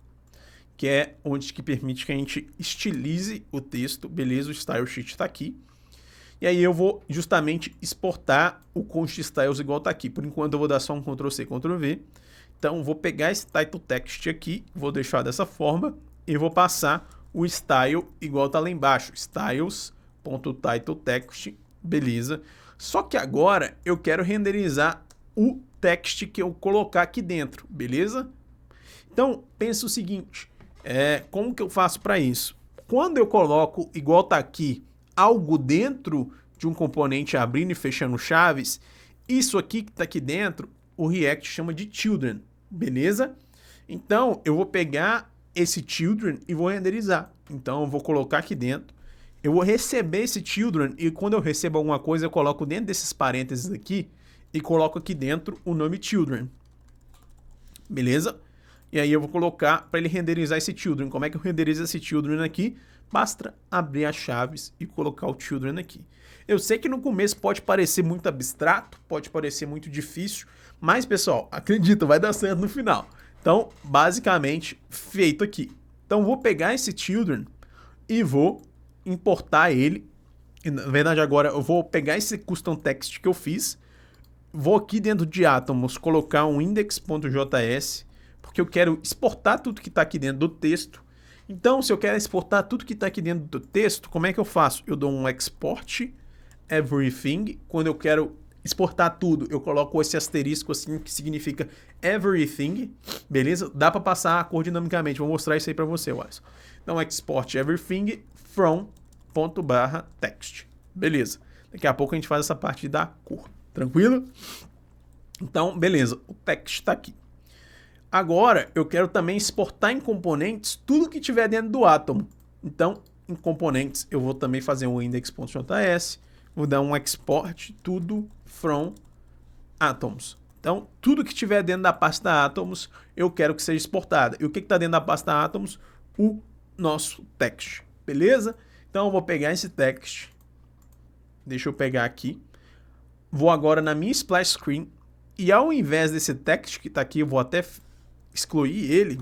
que é onde que permite que a gente estilize o texto. Beleza, o style sheet está aqui. E aí eu vou justamente exportar o const styles igual está aqui. Por enquanto eu vou dar só um Ctrl+C, Ctrl+V. Então vou pegar esse title text aqui, vou deixar dessa forma e vou passar o style igual está lá embaixo. Styles.titleText, beleza. Só que agora eu quero renderizar o text que eu colocar aqui dentro, beleza? Então pensa o seguinte, como que eu faço para isso? Quando eu coloco, igual está aqui, algo dentro de um componente abrindo e fechando chaves, isso aqui que está aqui dentro, o React chama de children, beleza? Então eu vou pegar esse children e vou renderizar. Então eu vou colocar aqui dentro, eu vou receber esse children e quando eu recebo alguma coisa eu coloco dentro desses parênteses aqui e coloco aqui dentro o nome children, beleza? E aí eu vou colocar para ele renderizar esse children. Como é que eu renderizo esse children aqui? Basta abrir as chaves e colocar o children aqui. Eu sei que no começo pode parecer muito abstrato, pode parecer muito difícil, mas pessoal, acredita, vai dar certo no final. Então, basicamente, feito aqui. Então, vou pegar esse children e vou importar ele. Na verdade, agora eu vou pegar esse custom text que eu fiz, vou aqui dentro de Atomos colocar um index.js, porque eu quero exportar tudo que está aqui dentro do texto. Então, se eu quero exportar tudo que está aqui dentro do texto, como é que eu faço? Eu dou um export everything. Quando eu quero exportar tudo, eu coloco esse asterisco assim, que significa everything, beleza? Dá para passar a cor dinamicamente, vou mostrar isso aí para você, Alisson. Então, export everything from .text, beleza? Daqui a pouco a gente faz essa parte da cor, tranquilo? Então, beleza, o text está aqui. Agora, eu quero também exportar em componentes tudo que tiver dentro do Atom. Então, em componentes, eu vou também fazer um index.js, vou dar um export tudo from Atoms. Então, tudo que tiver dentro da pasta Atoms, eu quero que seja exportada. E o que está dentro da pasta Atoms? O nosso text, beleza? Então, eu vou pegar esse text, deixa eu pegar aqui, vou agora na minha splash screen, e ao invés desse text que está aqui, eu vou até excluir ele.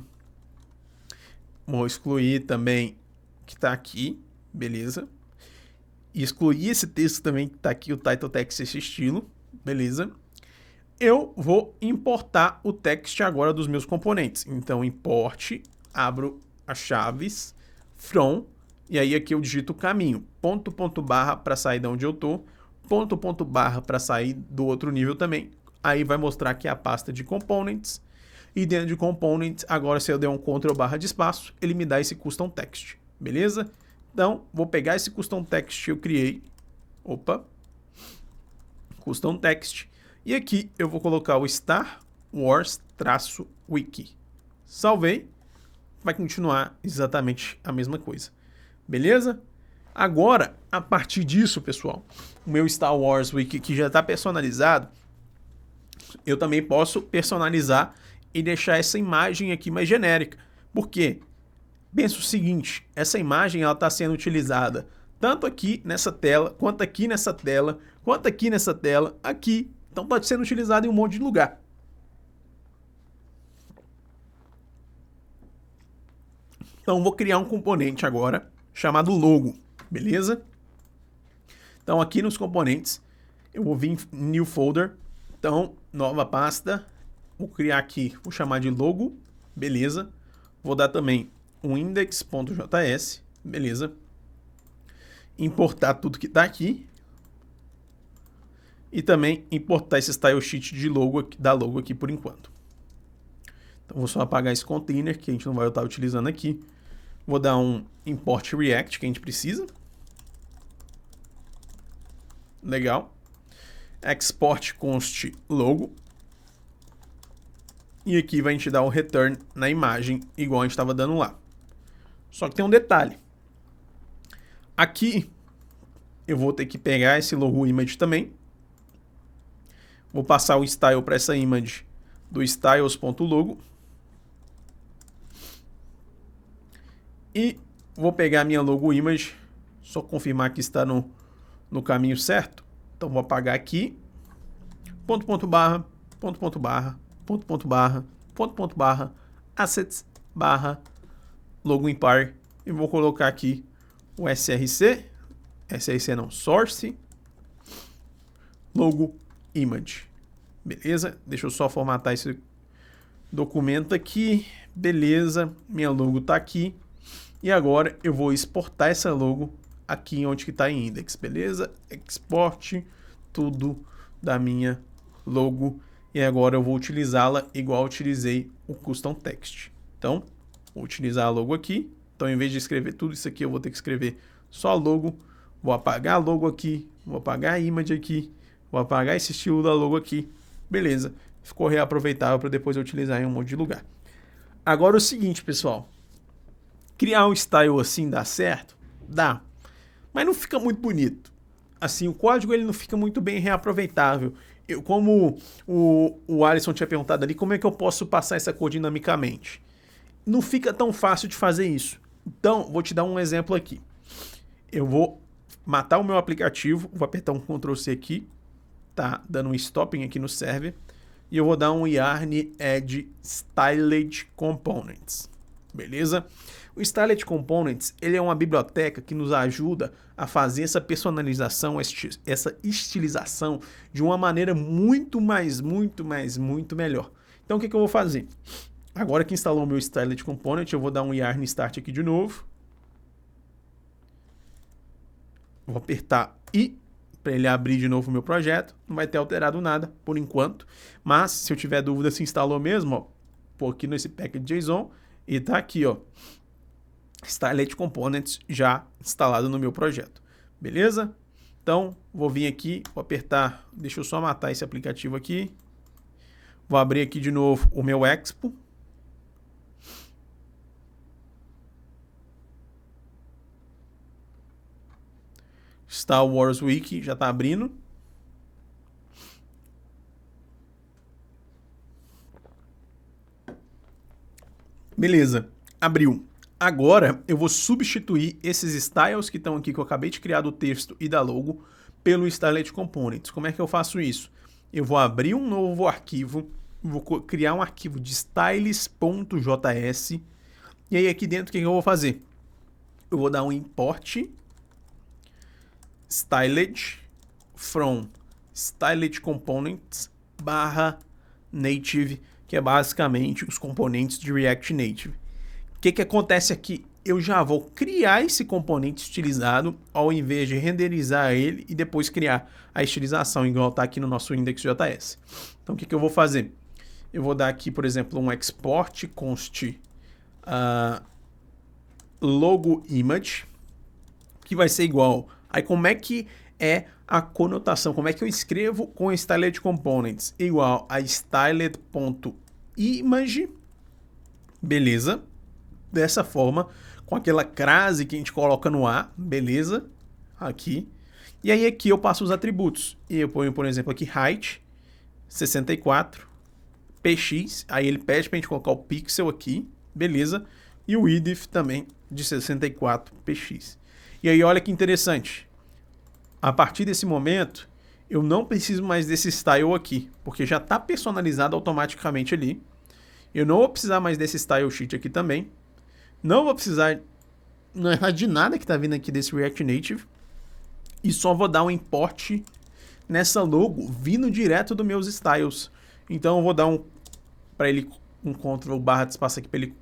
Vou excluir também que está aqui, beleza? E excluir esse texto também que está aqui, o title text, esse estilo, beleza? Eu vou importar o text agora dos meus componentes. Então, import, abro as chaves, from, e aí aqui eu digito o caminho, ponto barra para sair de onde eu tô, ponto barra para sair do outro nível também. Aí vai mostrar aqui a pasta de components. E dentro de components, agora se eu der um Ctrl barra de espaço, ele me dá esse custom text, beleza? Então, vou pegar esse custom text que eu criei. Custom text. E aqui eu vou colocar o Star Wars-wiki. Salvei. Vai continuar exatamente a mesma coisa. Beleza? Agora, a partir disso, pessoal, o meu Star Wars Wiki que já está personalizado, eu também posso personalizar e deixar essa imagem aqui mais genérica. Por quê? Pensa o seguinte, essa imagem ela está sendo utilizada tanto aqui nessa tela, quanto aqui nessa tela, quanto aqui nessa tela, aqui Então pode ser utilizado em um monte de lugar. Então vou criar um componente agora chamado logo, beleza? Então aqui nos componentes eu vou vir em New Folder, então nova pasta, vou criar aqui, vou chamar de logo, beleza? Vou dar também um index.js, beleza? Importar tudo que está aqui e também importar esse style sheet de logo da logo aqui por enquanto. Então vou só apagar esse container que a gente não vai estar utilizando aqui. Vou dar um import React que a gente precisa. Legal. Export const logo. E aqui vai a gente dar o return na imagem, igual a gente estava dando lá. Só que tem um detalhe. Aqui eu vou ter que pegar esse logo image também. Vou passar o style para essa image do styles.logo. E vou pegar a minha logo image, só confirmar que está no caminho certo. Então vou apagar aqui, ponto barra, assets barra logo impar e vou colocar aqui o src não, source logo image, beleza? Deixa eu só formatar esse documento aqui, beleza? Minha logo está aqui. E agora eu vou exportar essa logo aqui onde que está em index, beleza? Export tudo da minha logo. E agora eu vou utilizá-la igual eu utilizei o custom text. Então, vou utilizar a logo aqui. Então, em vez de escrever tudo isso aqui, eu vou ter que escrever só a logo. Vou apagar a logo aqui, vou apagar a image aqui, vou apagar esse estilo da logo aqui. Beleza, ficou reaproveitável para depois eu utilizar em um monte de lugar. Agora o seguinte, pessoal. Criar um style assim dá certo? Dá. Mas não fica muito bonito. Assim, o código ele não fica muito bem reaproveitável. Como o Alisson tinha perguntado ali, como é que eu posso passar essa cor dinamicamente? Não fica tão fácil de fazer isso. Então, vou te dar um exemplo aqui. Eu vou matar o meu aplicativo, vou apertar um Ctrl C aqui, tá dando um stopping aqui no server, e eu vou dar um yarn add styled components. Beleza? O Styled Components ele é uma biblioteca que nos ajuda a fazer essa personalização, essa estilização de uma maneira muito melhor. Então o que eu vou fazer? Agora que instalou o meu Styled Component, eu vou dar um yarn start aqui de novo. Vou apertar I para ele abrir de novo o meu projeto. Não vai ter alterado nada por enquanto, mas se eu tiver dúvida se instalou mesmo, ó, vou aqui nesse package.json e tá aqui, ó. Styled Components já instalado no meu projeto, beleza? Então, vou vir aqui, vou apertar, deixa eu só matar esse aplicativo aqui, vou abrir aqui de novo o meu Expo, Star Wars Wiki já está abrindo, beleza, abriu. Agora, eu vou substituir esses styles que estão aqui, que eu acabei de criar do texto e da logo, pelo Styled Components. Como é que eu faço isso? Eu vou abrir um novo arquivo, vou criar um arquivo de styles.js, e aí aqui dentro o que eu vou fazer? Eu vou dar um import styled from styled components /native, que é basicamente os componentes de React Native. O que acontece aqui? Eu já vou criar esse componente estilizado ao invés de renderizar ele e depois criar a estilização, igual está aqui no nosso index.js. Então, o que eu vou fazer? Eu vou dar aqui, por exemplo, um export const logo image, que vai ser igual. Aí, como é que é a conotação? Como é que eu escrevo com styled components? Igual a styled.image, beleza? Dessa forma, com aquela crase que a gente coloca no A, beleza? Aqui. E aí aqui eu passo os atributos. E eu ponho, por exemplo, aqui height 64 px. Aí ele pede pra gente colocar o pixel aqui, beleza? E o width também de 64 px. E aí olha que interessante. A partir desse momento, eu não preciso mais desse style aqui, porque já está personalizado automaticamente ali. Eu não vou precisar mais desse style sheet aqui também. Não vou precisar de nada que está vindo aqui desse React Native. E só vou dar um import nessa logo vindo direto dos meus styles. Então eu vou dar para ele um Ctrl barra de espaço aqui para ele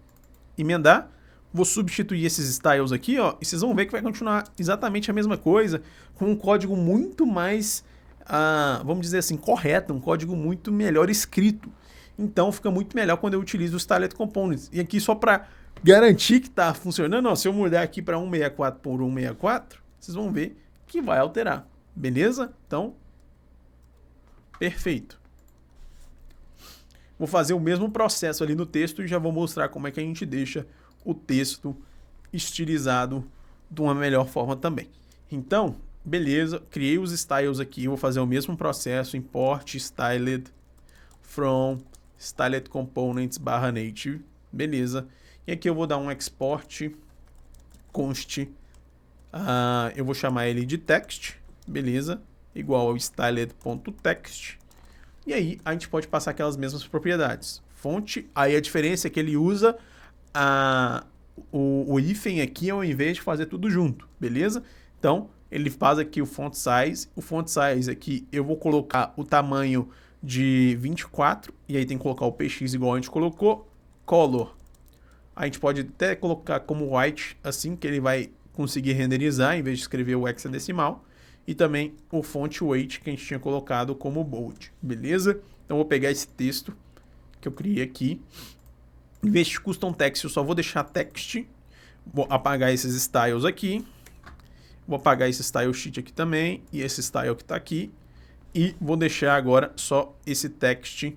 emendar. Vou substituir esses styles aqui, ó, e vocês vão ver que vai continuar exatamente a mesma coisa, com um código muito mais, vamos dizer assim, correto, um código muito melhor escrito. Então fica muito melhor quando eu utilizo o Stylet Components. E aqui só para garantir que está funcionando, ó, se eu mudar aqui para 164 por 164, vocês vão ver que vai alterar, beleza? Então, perfeito. Vou fazer o mesmo processo ali no texto e já vou mostrar como é que a gente deixa o texto estilizado de uma melhor forma também. Então, beleza, criei os styles aqui, vou fazer o mesmo processo, import styled from styled components barra native, beleza. E aqui eu vou dar um export const, eu vou chamar ele de text, beleza, igual ao styled.text. E aí a gente pode passar aquelas mesmas propriedades. Fonte, aí a diferença é que ele usa o hífen aqui ao invés de fazer tudo junto, beleza? Então, ele faz aqui o font size aqui eu vou colocar o tamanho de 24, e aí tem que colocar o px igual a gente colocou, color. A gente pode até colocar como white, assim que ele vai conseguir renderizar, em vez de escrever o hexadecimal, e também o font weight que a gente tinha colocado como bold, beleza? Então, vou pegar esse texto que eu criei aqui. Em vez de custom text, eu só vou deixar text. Vou apagar esses styles aqui. Vou apagar esse style sheet aqui também. E esse style que está aqui. E vou deixar agora só esse text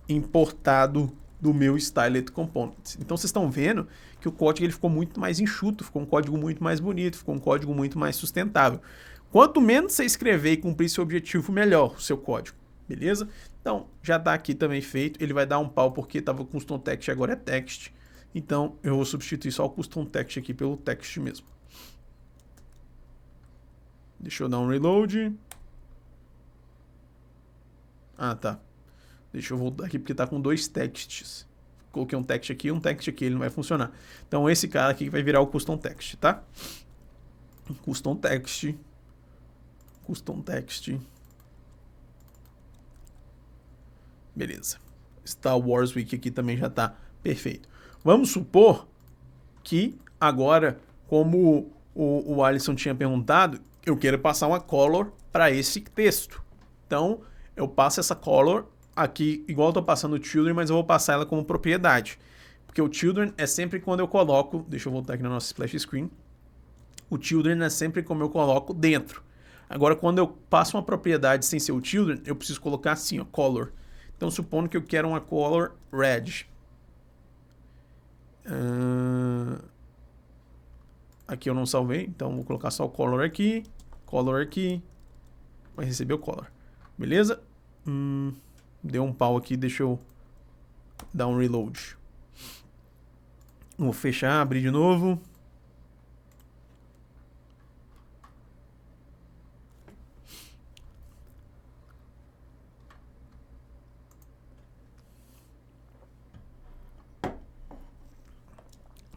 importado do meu Stylet Components. Então vocês estão vendo que o código ele ficou muito mais enxuto. Ficou um código muito mais bonito. Ficou um código muito mais sustentável. Quanto menos você escrever e cumprir seu objetivo, melhor o seu código. Beleza? Então, já está aqui também feito. Ele vai dar um pau porque estava com custom text, agora é text. Então, eu vou substituir só o custom text aqui pelo text mesmo. Deixa eu dar um reload. Tá. Deixa eu voltar aqui porque está com dois texts. Coloquei um text aqui, ele não vai funcionar. Então, esse cara aqui vai virar o custom text, tá? Custom text. Beleza. Star Wars Wiki aqui também já está perfeito. Vamos supor que agora, como o Alisson tinha perguntado, eu quero passar uma color para esse texto. Então, eu passo essa color aqui, igual eu estou passando o children, mas eu vou passar ela como propriedade. Porque o children é sempre quando eu coloco... Deixa eu voltar aqui no nosso splash screen. O children é sempre como eu coloco dentro. Agora, quando eu passo uma propriedade sem ser o children, eu preciso colocar assim, ó, color. Então, supondo que eu quero uma color red. Aqui eu não salvei, então vou colocar só o color aqui. Vai receber o color. Beleza? Deu um pau aqui, deixa eu dar um reload. Vou fechar, abrir de novo.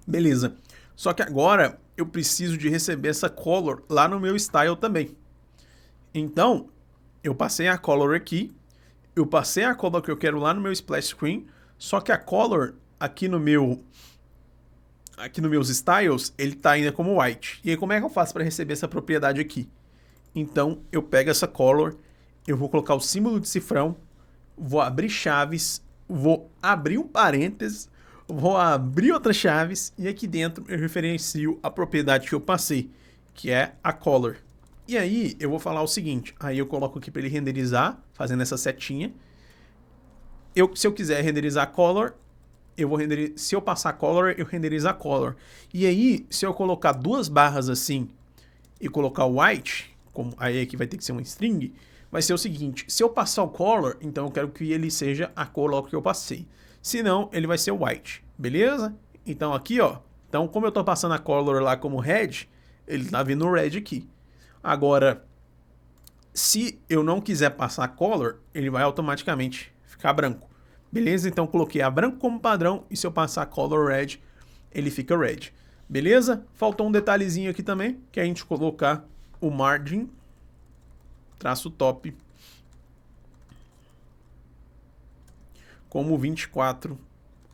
Beleza. Só que agora eu preciso de receber essa color lá no meu style também. Então, eu passei a color aqui. Eu passei a color que eu quero lá no meu splash screen. Só que a color aqui no meus styles, ele tá ainda como white. E aí como é que eu faço para receber essa propriedade aqui? Então, eu pego essa color, eu vou colocar o símbolo de cifrão, vou abrir chaves, vou abrir um parênteses, vou abrir outras chaves e aqui dentro eu referencio a propriedade que eu passei, que é a color. E aí eu vou falar o seguinte, aí eu coloco aqui para ele renderizar, fazendo essa setinha. Se eu quiser renderizar a color, eu vou renderizar, se eu passar a color, eu renderizo a color. E aí, se eu colocar duas barras assim e colocar o white, como aí aqui vai ter que ser uma string, vai ser o seguinte, se eu passar o color, então eu quero que ele seja a color que eu passei. Se não, ele vai ser white, beleza? Então aqui, ó, então como eu tô passando a color lá como red, ele tá vindo red aqui. Agora, Se eu não quiser passar color, ele vai automaticamente ficar branco. Beleza? Então coloquei a branco como padrão e se eu passar color red, ele fica red. Beleza? Faltou um detalhezinho aqui também, que é a gente colocar o margin traço top como 24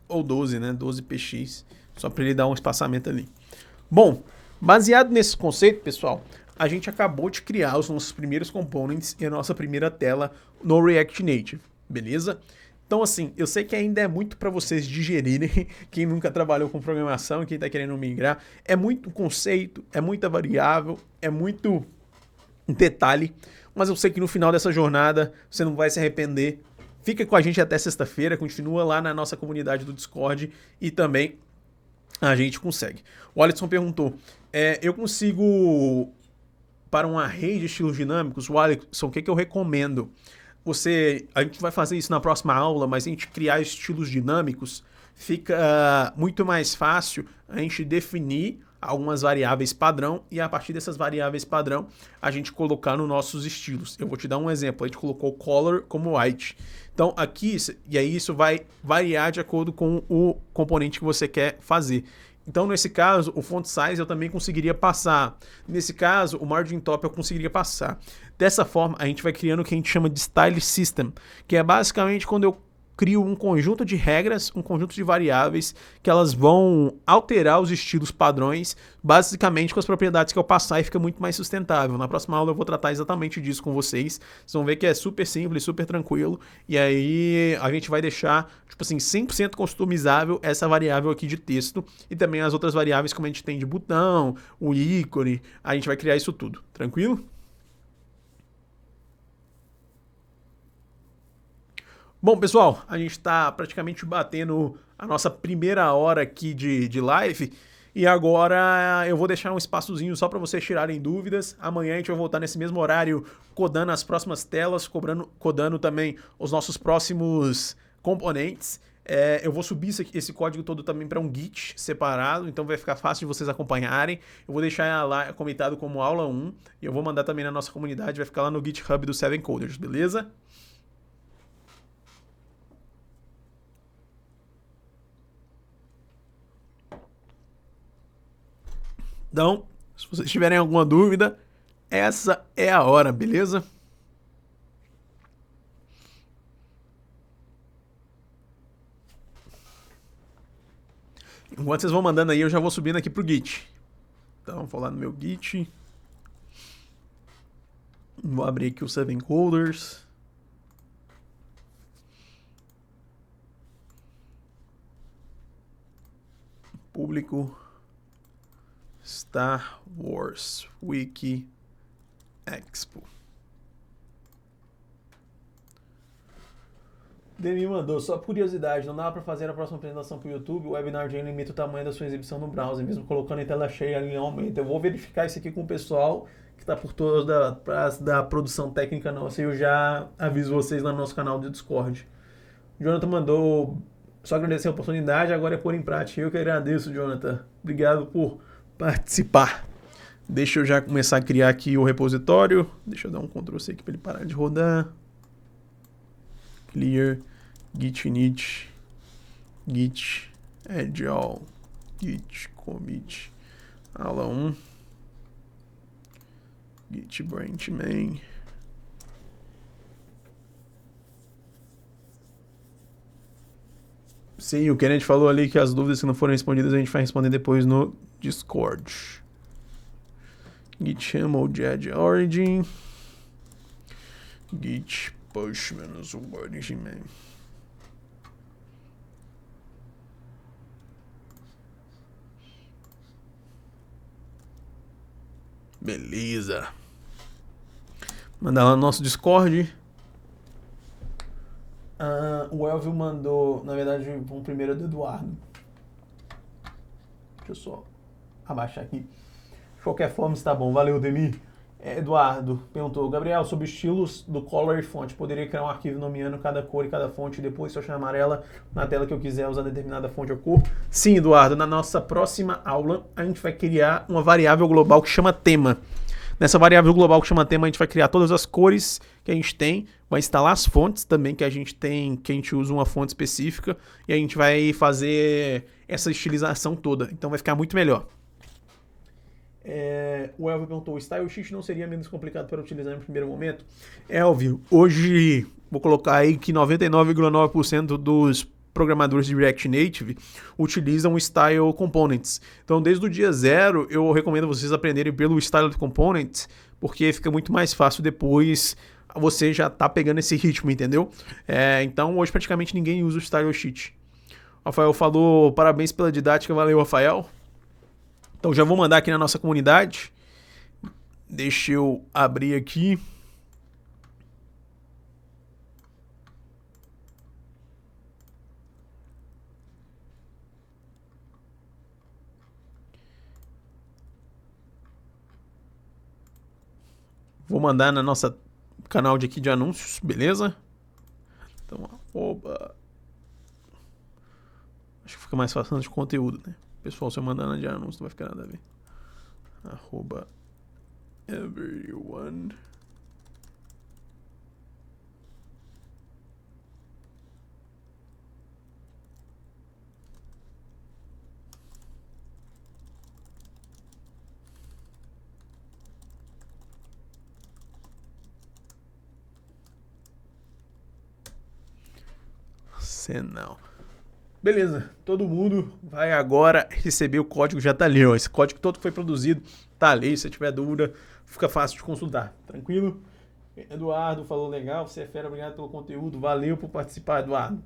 ou 12, né? 12 px, só para ele dar um espaçamento ali. Bom, baseado nesse conceito, pessoal, a gente acabou de criar os nossos primeiros components e a nossa primeira tela no React Native, beleza? Então, assim, eu sei que ainda é muito para vocês digerirem, quem nunca trabalhou com programação, quem está querendo migrar, é muito conceito, é muita variável, é muito detalhe, mas eu sei que no final dessa jornada você não vai se arrepender. Fica com a gente até sexta-feira, continua lá na nossa comunidade do Discord e também a gente consegue. O Alisson perguntou, eu consigo para um array de estilos dinâmicos? O Alisson, o que eu recomendo? A gente vai fazer isso na próxima aula, mas a gente criar estilos dinâmicos fica muito mais fácil a gente definir algumas variáveis padrão e a partir dessas variáveis padrão a gente colocar nos nossos estilos. Eu vou te dar um exemplo, a gente colocou color como white. Então aqui, e aí isso vai variar de acordo com o componente que você quer fazer. Então, nesse caso, o font size eu também conseguiria passar. Nesse caso, o margin top eu conseguiria passar. Dessa forma, a gente vai criando o que a gente chama de style system, que é basicamente quando eu crio um conjunto de regras, um conjunto de variáveis que elas vão alterar os estilos padrões, basicamente com as propriedades que eu passar e fica muito mais sustentável. Na próxima aula eu vou tratar exatamente disso com vocês. Vocês vão ver que é super simples, super tranquilo, e aí a gente vai deixar, tipo assim, 100% customizável essa variável aqui de texto e também as outras variáveis como a gente tem de botão, o ícone, a gente vai criar isso tudo. Tranquilo? Bom, pessoal, a gente está praticamente batendo a nossa primeira hora aqui de live e agora eu vou deixar um espaçozinho só para vocês tirarem dúvidas. Amanhã a gente vai voltar nesse mesmo horário codando as próximas telas, codando também os nossos próximos componentes. Eu vou subir esse código todo também para um Git separado, então vai ficar fácil de vocês acompanharem. Eu vou deixar lá comentado como aula 1 e eu vou mandar também na nossa comunidade, vai ficar lá no GitHub do 7Coders, beleza? Então, se vocês tiverem alguma dúvida, essa é a hora, beleza? Enquanto vocês vão mandando aí, eu já vou subindo aqui pro Git. Então, vou lá no meu Git. Vou abrir aqui o 7Coders. Público. Star Wars Wiki Expo. Demi mandou, só curiosidade, não dá para fazer a próxima apresentação para o YouTube? O Webinar Jam limita o tamanho da sua exibição no browser, mesmo colocando em tela cheia, a linha aumenta. Eu vou verificar isso aqui com o pessoal que está por toda da produção técnica nossa e eu já aviso vocês lá no nosso canal do Discord. O Jonathan mandou, só agradecer a oportunidade, agora é pôr em prática. Eu que agradeço, Jonathan. Obrigado por participar. Deixa eu já começar a criar aqui o repositório. Deixa eu dar um Ctrl+C aqui para ele parar de rodar. Clear, git init, git add all, git commit, aula 1, git branch main. Sim, o Kenneth falou ali que as dúvidas que não foram respondidas a gente vai responder depois no Discord. Git YAML add origin. Git push menos origin main. Beleza. Mandar lá no nosso Discord. O Elvio mandou, na verdade, vamos primeiro do Eduardo. Deixa eu só abaixar aqui. De qualquer forma, está bom. Valeu, Demi. Eduardo perguntou, Gabriel, sobre estilos do color e fonte, poderia criar um arquivo nomeando cada cor e cada fonte e depois, se eu achar amarela, na tela que eu quiser usar determinada fonte ou cor? Sim, Eduardo. Na nossa próxima aula, a gente vai criar uma variável global que chama tema. Nessa variável global que chama tema, a gente vai criar todas as cores que a gente tem, vai instalar as fontes também que a gente tem, que a gente usa uma fonte específica, e a gente vai fazer essa estilização toda. Então vai ficar muito melhor. O Elvio perguntou, o style sheet não seria menos complicado para utilizar no primeiro momento? Elvio, hoje vou colocar aí que 99,9% dos programadores de React Native utilizam Style Components. Então, desde o dia zero, eu recomendo vocês aprenderem pelo Style Components, porque fica muito mais fácil depois você já tá pegando esse ritmo, entendeu? Então, hoje praticamente ninguém usa o Style Sheet. O Rafael falou, parabéns pela didática, valeu, Rafael. Então, já vou mandar aqui na nossa comunidade. Deixa eu abrir aqui. Vou mandar na nossa canal de aqui de anúncios, beleza? Então, acho que fica mais fácil de conteúdo, né? Pessoal, se eu mandar na de anúncios, não vai ficar nada a ver. @everyone. Não. Beleza, todo mundo vai agora receber o código, já tá ali, ó. Esse código todo que foi produzido tá ali, se tiver dúvida, fica fácil de consultar, tranquilo? Eduardo falou legal, você é fera, obrigado pelo conteúdo, valeu por participar, Eduardo.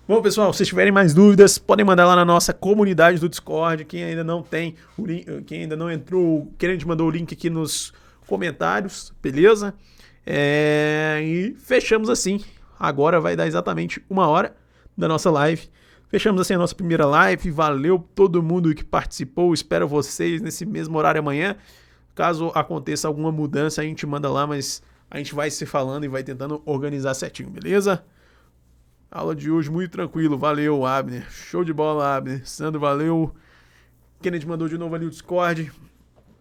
Bom, pessoal, se tiverem mais dúvidas, podem mandar lá na nossa comunidade do Discord. Quem ainda não tem o link, quem ainda não entrou, quem a gente mandou o link aqui nos comentários, beleza? E fechamos assim. Agora vai dar exatamente 1 hora da nossa live. Fechamos assim a nossa primeira live. Valeu todo mundo que participou. Espero vocês nesse mesmo horário amanhã. Caso aconteça alguma mudança, a gente manda lá, mas a gente vai se falando e vai tentando organizar certinho, beleza? Aula de hoje muito tranquilo. Valeu, Abner. Show de bola, Abner. Sandro, valeu. Kennedy mandou de novo ali o Discord.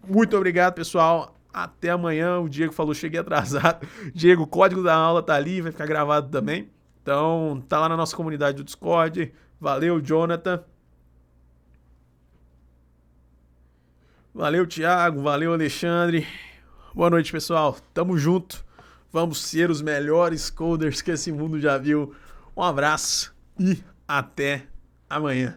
Muito obrigado, pessoal. Até amanhã. O Diego falou, cheguei atrasado. Diego, o código da aula tá ali, vai ficar gravado também. Então, tá lá na nossa comunidade do Discord. Valeu, Jonathan. Valeu, Thiago. Valeu, Alexandre. Boa noite, pessoal. Tamo junto. Vamos ser os melhores coders que esse mundo já viu. Um abraço e até amanhã.